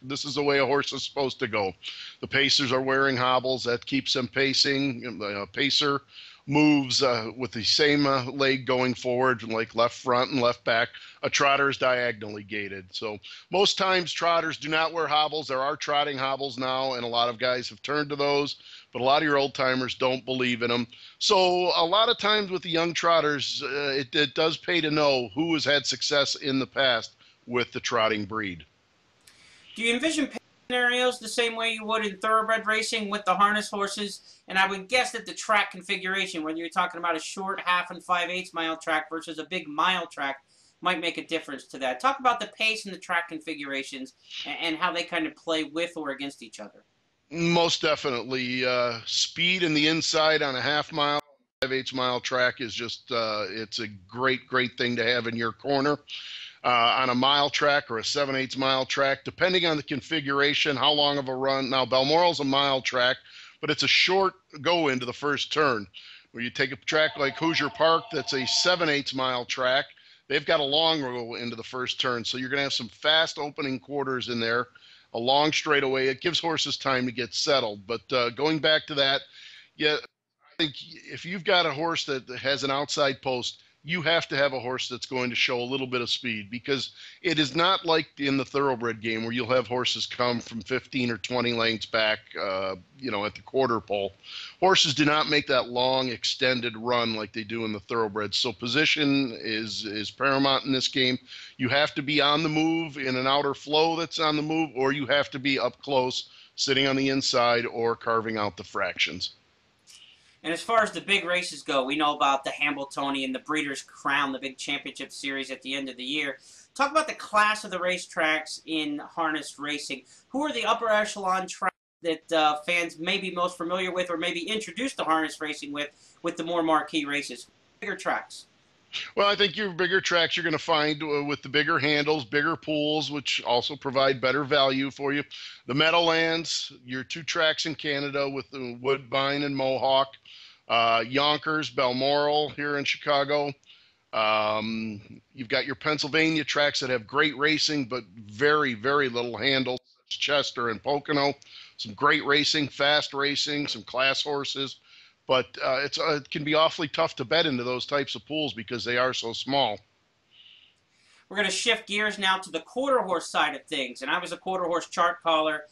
this is the way a horse is supposed to go. The pacers are wearing hobbles. That keeps them pacing. The pacer moves with the same leg going forward, like left front and left back. A trotter is diagonally gated. So most times trotters do not wear hobbles. There are trotting hobbles now, and a lot of guys have turned to those, but a lot of your old timers don't believe in them. So a lot of times with the young trotters, it does pay to know who has had success in the past with the trotting breed. Do you envision scenarios the same way you would in thoroughbred racing with the harness horses? And I would guess that the track configuration, whether you're talking about a short 1/2 and 5/8 mile track versus a big mile track, might make a difference to that. Talk about the pace and the track configurations and how they kind of play with or against each other. Most definitely. Speed in the inside on a 1/2 mile, 5/8 mile track is just, it's a great, great thing to have in your corner. On a mile track or a 7/8 mile track, depending on the configuration, how long of a run. Now, Balmoral's a mile track, but it's a short go into the first turn. Where you take a track like Hoosier Park, that's a 7/8 mile track. They've got a long go into the first turn, so you're going to have some fast opening quarters in there, a long straightaway. It gives horses time to get settled. But going back to that, yeah, I think if you've got a horse that has an outside post, you have to have a horse that's going to show a little bit of speed, because it is not like in the thoroughbred game where you'll have horses come from 15 or 20 lengths back, at the quarter pole. Horses do not make that long extended run like they do in the thoroughbreds. So position is paramount in this game. You have to be on the move in an outer flow that's on the move, or you have to be up close, sitting on the inside or carving out the fractions. And as far as the big races go, we know about the Hambletonian, the Breeders' Crown, the big championship series at the end of the year. Talk about the class of the racetracks in harness racing. Who are the upper echelon tracks that fans may be most familiar with, or maybe introduced to harness racing with the more marquee races? Bigger tracks. Well, I think your bigger tracks you're going to find with the bigger handles, bigger pools, which also provide better value for you. The Meadowlands, your 2 tracks in Canada with the Woodbine and Mohawk. Yonkers, Balmoral here in Chicago. You've got your Pennsylvania tracks that have great racing, but very, very little handle. Chester and Pocono. Some great racing, fast racing, some class horses. But it can be awfully tough to bet into those types of pools because they are so small. We're going to shift gears now to the quarter horse side of things. And I was a quarter horse chart caller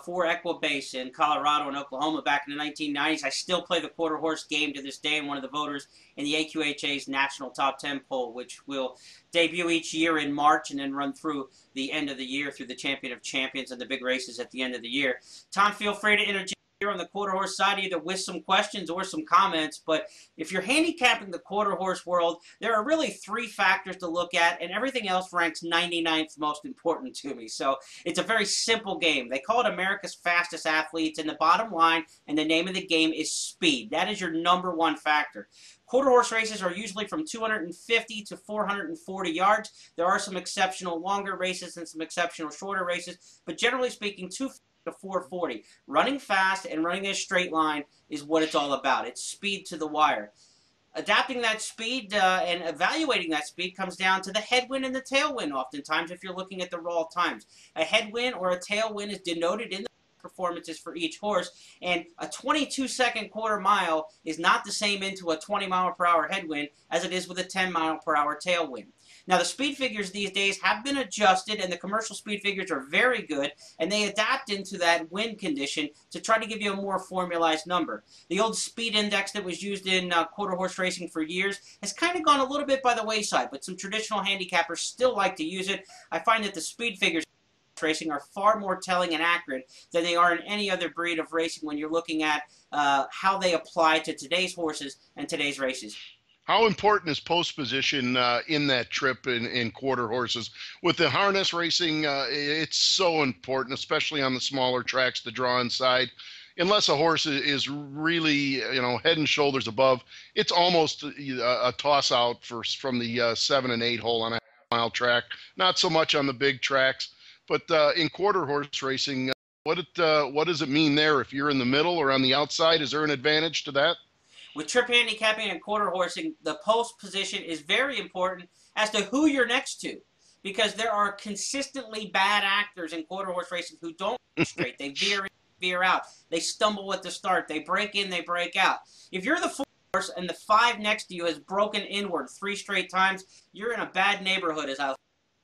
for Equibase in Colorado and Oklahoma back in the 1990s. I still play the quarter horse game to this day, and one of the voters in the AQHA's National Top 10 poll, which will debut each year in March and then run through the end of the year through the Champion of Champions and the big races at the end of the year. Tom, feel free to interject here on the quarter horse side, either with some questions or some comments. But if you're handicapping the quarter horse world, there are really 3 factors to look at, and everything else ranks 99th most important to me. So it's a very simple game. They call it America's Fastest Athletes, and the bottom line and the name of the game is speed. That is your #1 factor. Quarter horse races are usually from 250 to 440 yards. There are some exceptional longer races and some exceptional shorter races, but generally speaking, 250 to 440. Running fast and running a straight line is what it's all about. It's speed to the wire. Adapting that speed and evaluating that speed comes down to the headwind and the tailwind oftentimes if you're looking at the raw times. A headwind or a tailwind is denoted in the performances for each horse, and a 22-second quarter mile is not the same into a 20-mile-per-hour headwind as it is with a 10-mile-per-hour tailwind. Now, the speed figures these days have been adjusted, and the commercial speed figures are very good, and they adapt into that wind condition to try to give you a more formalized number. The old speed index that was used in quarter horse racing for years has kind of gone a little bit by the wayside, but some traditional handicappers still like to use it. I find that the speed figures racing are far more telling and accurate than they are in any other breed of racing when you're looking at how they apply to today's horses and today's races. How important is post position in that trip in quarter horses? With the harness racing, it's so important, especially on the smaller tracks, to draw inside. Unless a horse is really, head and shoulders above, it's almost a toss out from the 7 and 8 hole on a mile track. Not so much on the big tracks, but in quarter horse racing, what does it mean there? If you're in the middle or on the outside, is there an advantage to that? With trip handicapping and quarter horsing, the post position is very important as to who you're next to, because there are consistently bad actors in quarter horse racing who don't straight. They veer in, veer out. They stumble at the start. They break in, they break out. If you're the 4 horse and the 5 next to you has broken inward 3 straight times, you're in a bad neighborhood, as I'll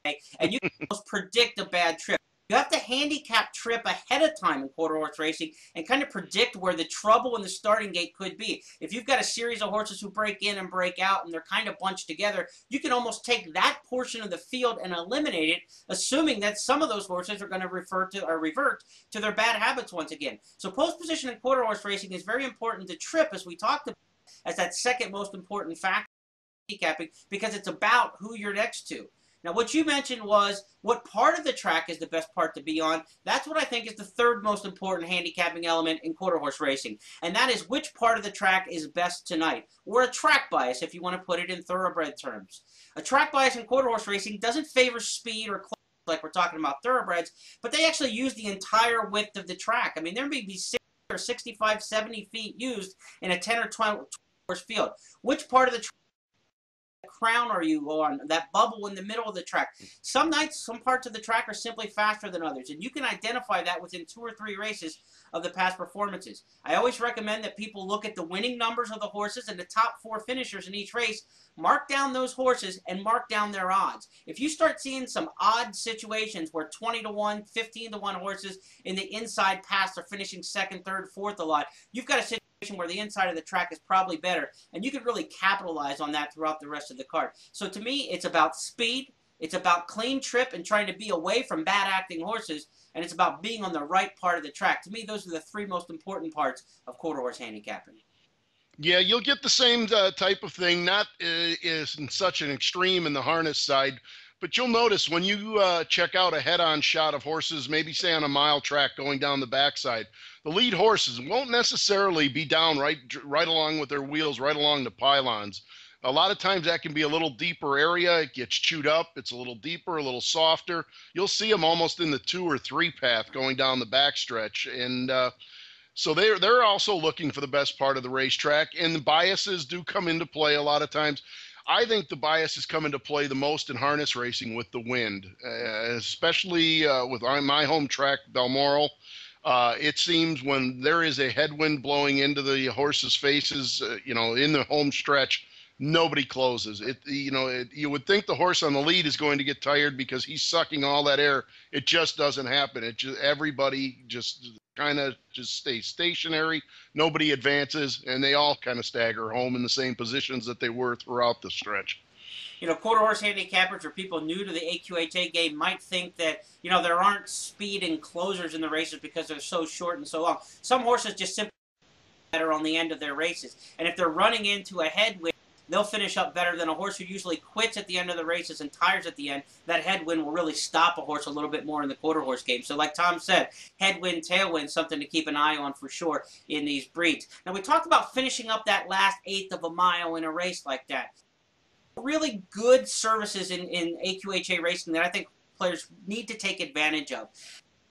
say, and you can almost predict a bad trip. You have to handicap trip ahead of time in quarter horse racing and kind of predict where the trouble in the starting gate could be. If you've got a series of horses who break in and break out and they're kind of bunched together, you can almost take that portion of the field and eliminate it, assuming that some of those horses are going to revert to their bad habits once again. So post position in quarter horse racing is very important to trip, as we talked about, as that second most important factor in handicapping, because it's about who you're next to. Now, what you mentioned was what part of the track is the best part to be on. That's what I think is the third most important handicapping element in quarter horse racing, and that is which part of the track is best tonight, or a track bias if you want to put it in thoroughbred terms. A track bias in quarter horse racing doesn't favor speed or close like we're talking about thoroughbreds, but they actually use the entire width of the track. I mean, there may be 60 or 65, 70 feet used in a 10 or 12 horse field. Which part of the track crown are you on, that bubble in the middle of the track? Some nights, some parts of the track are simply faster than others, and you can identify that within 2 or 3 races of the past performances. I always recommend that people look at the winning numbers of the horses and the top 4 finishers in each race, mark down those horses and mark down their odds. If you start seeing some odd situations where 20 to 1, 15 to 1 horses in the inside pass are finishing 2nd, 3rd, 4th a lot, you've got a situation where the inside of the track is probably better, and you could really capitalize on that throughout the rest of the card. So to me, it's about speed, it's about clean trip and trying to be away from bad acting horses, and it's about being on the right part of the track. To me, those are the 3 most important parts of quarter horse handicapping. Yeah, you'll get the same type of thing, not is in such an extreme in the harness side, but you'll notice when you check out a head-on shot of horses, maybe say on a mile track going down the backside, the lead horses won't necessarily be down right along with their wheels, right along the pylons. A lot of times that can be a little deeper area. It gets chewed up. It's a little deeper, a little softer. You'll see them almost in the 2 or 3 path going down the backstretch. And so they're also looking for the best part of the racetrack. And the biases do come into play a lot of times. I think the biases come into play the most in harness racing with the wind, especially with my home track, Balmoral. It seems when there is a headwind blowing into the horses' faces, in the home stretch, nobody closes. You would think the horse on the lead is going to get tired because he's sucking all that air. It just doesn't happen. Everybody just kind of stays stationary. Nobody advances, and they all kind of stagger home in the same positions that they were throughout the stretch. Quarter horse handicappers or people new to the AQHA game might think that, there aren't speed and closers in the races because they're so short and so long. Some horses just simply better on the end of their races. And if they're running into a headwind, they'll finish up better than a horse who usually quits at the end of the races and tires at the end. That headwind will really stop a horse a little bit more in the quarter horse game. So like Tom said, headwind, tailwind, something to keep an eye on for sure in these breeds. Now we talked about finishing up that last 1/8 of a mile in a race like that. Really good services in AQHA racing that I think players need to take advantage of.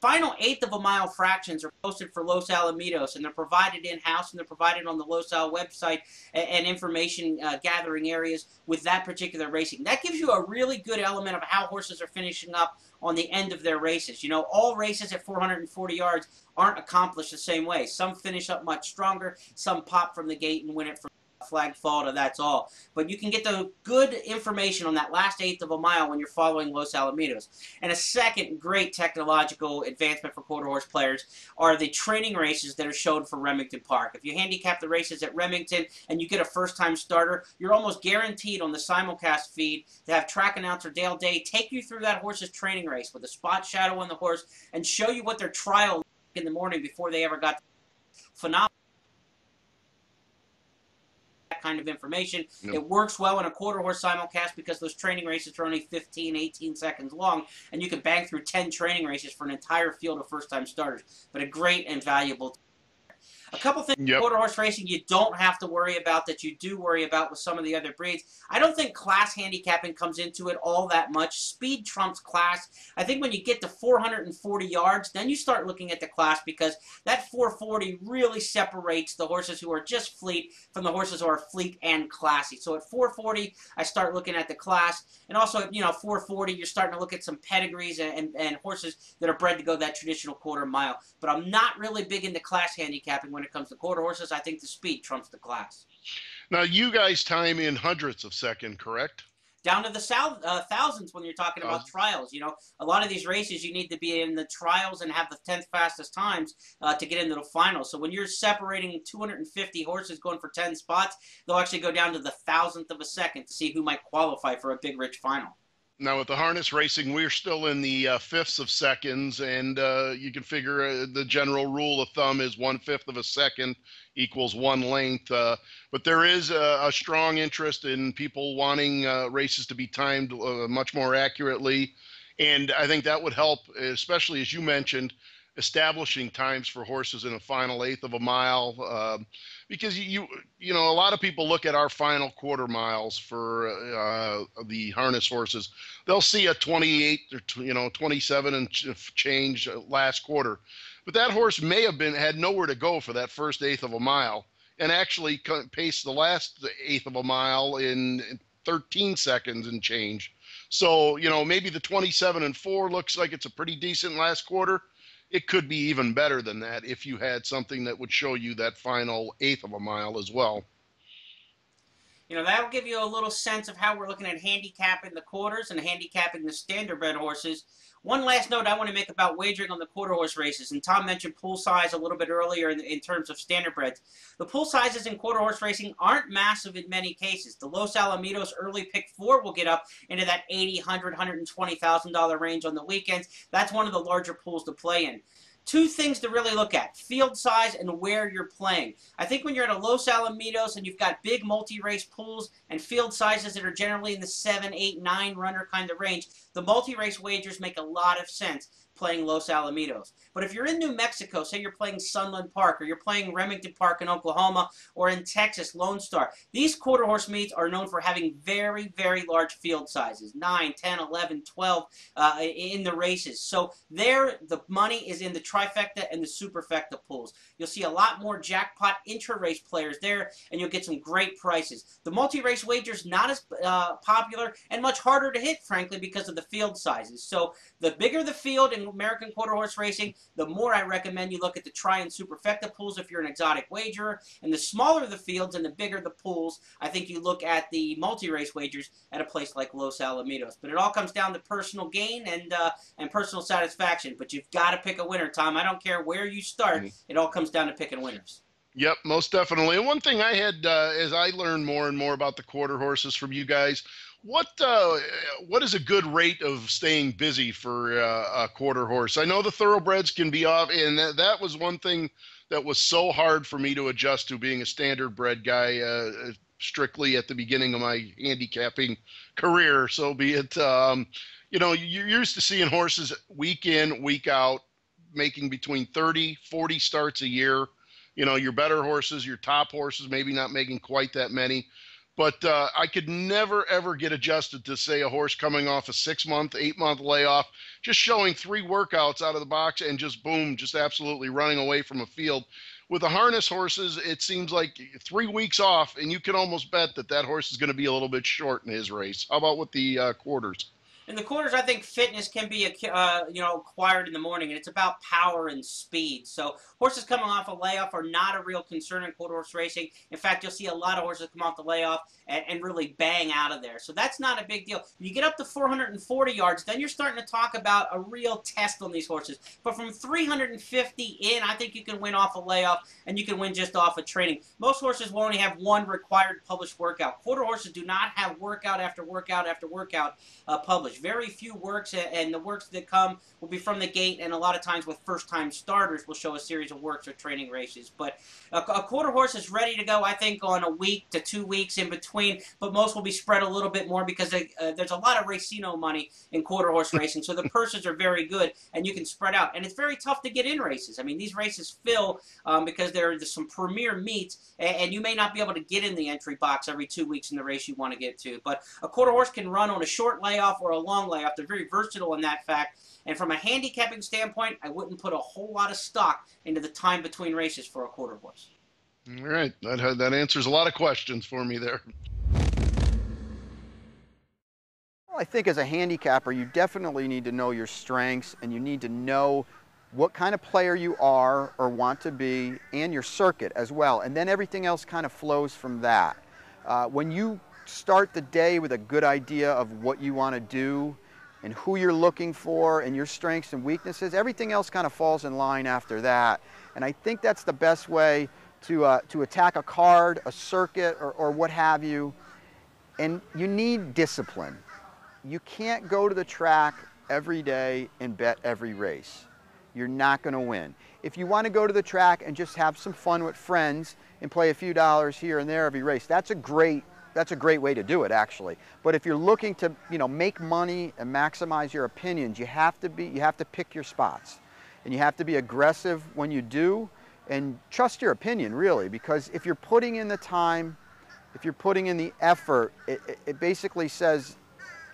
Final 1/8 of a mile fractions are posted for Los Alamitos, and they're provided in-house, and they're provided on the Los Al website and information gathering areas with that particular racing. That gives you a really good element of how horses are finishing up on the end of their races. All races at 440 yards aren't accomplished the same way. Some finish up much stronger, some pop from the gate and win it from flag fall, that's all. But you can get the good information on that last eighth of a mile when you're following Los Alamitos. And a second great technological advancement for quarter horse players are the training races that are shown for Remington Park. If you handicap the races at Remington and you get a first-time starter, you're almost guaranteed on the simulcast feed to have track announcer Dale Day take you through that horse's training race with a spot shadow on the horse and show you what their trial in the morning before they ever got phenomenal. Kind of information. Yep. It works well in a quarter horse simulcast because those training races are only 15, 18 seconds long, and you can bang through 10 training races for an entire field of first-time starters. But a great and valuable. A couple things in quarter horse racing you don't have to worry about that you do worry about with some of the other breeds. I don't think class handicapping comes into it all that much. Speed trumps class. I think when you get to 440 yards, then you start looking at the class because that 440 really separates the horses who are just fleet from the horses who are fleet and classy. So at 440, I start looking at the class. And also at 440, you're starting to look at some pedigrees and horses that are bred to go that traditional quarter mile. But I'm not really big into class handicapping when it comes to quarter horses. I think the speed trumps the class. Now, you guys time in hundredths of second, correct? Down to the thousands when you're talking about trials. A lot of these races you need to be in the trials and have the 10th fastest times to get into the final. So when you're separating 250 horses going for 10 spots, they'll actually go down to the thousandth of a second to see who might qualify for a big, rich final. Now, with the harness racing, we're still in the fifths of seconds, and you can figure the general rule of thumb is 1/5 of a second equals one length. But there is a strong interest in people wanting races to be timed much more accurately, and I think that would help, especially as you mentioned, establishing times for horses in a final eighth of a mile. Because a lot of people look at our final quarter miles for the harness horses. They'll see a 28 or 27 and change last quarter, but that horse may have had nowhere to go for that first eighth of a mile, and actually paced the last eighth of a mile in 13 seconds and change. So maybe the 27 and 4 looks like it's a pretty decent last quarter. It could be even better than that if you had something that would show you that final eighth of a mile as well. That'll give you a little sense of how we're looking at handicapping the quarters and handicapping the standardbred horses. One last note I want to make about wagering on the quarter horse races, and Tom mentioned pool size a little bit earlier in terms of standardbreds. The pool sizes in quarter horse racing aren't massive in many cases. The Los Alamitos early pick 4 will get up into that $80,000, $100,000, $120,000 range on the weekends. That's one of the larger pools to play in. Two things to really look at: field size and where you're playing. I think when you're at a Los Alamitos and you've got big multi-race pools and field sizes that are generally in the 7, 8, 9 runner kind of range, the multi-race wagers make a lot of sense playing Los Alamitos. But if you're in New Mexico, say you're playing Sunland Park, or you're playing Remington Park in Oklahoma, or in Texas, Lone Star, these quarter horse meets are known for having very, very large field sizes, 9, 10, 11, 12 in the races. So there, the money is in the trifecta and the superfecta pools. You'll see a lot more jackpot intra-race players there, and you'll get some great prices. The multi-race wagers not as popular and much harder to hit, frankly, because of the field sizes. So the bigger the field in American quarter horse racing, the more I recommend you look at the tri and superfecta pools if you're an exotic wagerer. And the smaller the fields and the bigger the pools, I think you look at the multi-race wagers at a place like Los Alamitos. But it all comes down to personal gain and personal satisfaction. But you've got to pick a winner, Tom. I don't care where you start. It all comes down to picking winners. Yep, most definitely. And one thing I had, as I learned more and more about the quarter horses from you guys, what is a good rate of staying busy for a quarter horse? I know the thoroughbreds can be off, and that was one thing that was so hard for me to adjust to, being a standardbred guy strictly at the beginning of my handicapping career. So be it, you're used to seeing horses week in, week out, making between 30, 40 starts a year. Your better horses, your top horses, maybe not making quite that many. But I could never, ever get adjusted to, say, a horse coming off a 6-month, 8-month layoff, just showing 3 workouts out of the box and just boom, just absolutely running away from a field. With the harness horses, it seems like 3 weeks off, and you can almost bet that horse is going to be a little bit short in his race. How about with the quarters? In the quarters, I think fitness can be acquired in the morning, and it's about power and speed. So horses coming off a layoff are not a real concern in quarter horse racing. In fact, you'll see a lot of horses come off the layoff and really bang out of there. So that's not a big deal. You get up to 440 yards, then you're starting to talk about a real test on these horses. But from 350 in, I think you can win off a layoff, and you can win just off of training. Most horses will only have one required published workout. Quarter horses do not have workout after workout after workout published. Very few works, and the works that come will be from the gate, and a lot of times with first-time starters will show a series of works or training races. But a quarter horse is ready to go, I think, on a week to 2 weeks in between, but most will be spread a little bit more because there's a lot of racino money in quarter horse racing, so the purses are very good, and you can spread out. And it's very tough to get in races. I mean, these races fill because there's some premier meets, and you may not be able to get in the entry box every 2 weeks in the race you want to get to. But a quarter horse can run on a short layoff or a long layoff. They're very versatile in that fact. And from a handicapping standpoint, I wouldn't put a whole lot of stock into the time between races for a quarter horse. All right, that answers a lot of questions for me there. Well, I think as a handicapper, you definitely need to know your strengths, and you need to know what kind of player you are or want to be, and your circuit as well. And then everything else kind of flows from that. When you start the day with a good idea of what you want to do and who you're looking for and your strengths and weaknesses, everything else kind of falls in line after that. And I think that's the best way to attack a card, a circuit, or what have you. And you need discipline. You can't go to the track every day and bet every race. You're not going to win. If you want to go to the track and just have some fun with friends and play a few dollars here and there every race, that's a great way to do it, actually. But if you're looking to, make money and maximize your opinions, you have to pick your spots, and you have to be aggressive when you do, and trust your opinion, really, because if you're putting in the time, if you're putting in the effort, it basically says,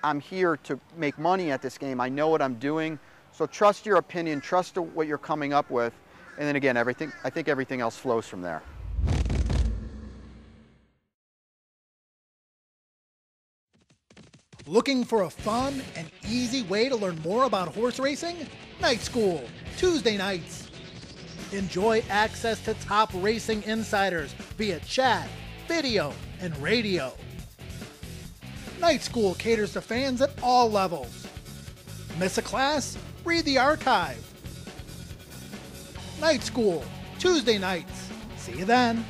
I'm here to make money at this game. I know what I'm doing. So trust your opinion, trust what you're coming up with, and then again, I think everything else flows from there. Looking for a fun and easy way to learn more about horse racing? Night School, Tuesday nights. Enjoy access to top racing insiders via chat, video, and radio. Night School caters to fans at all levels. Miss a class? Read the archive. Night School, Tuesday nights. See you then.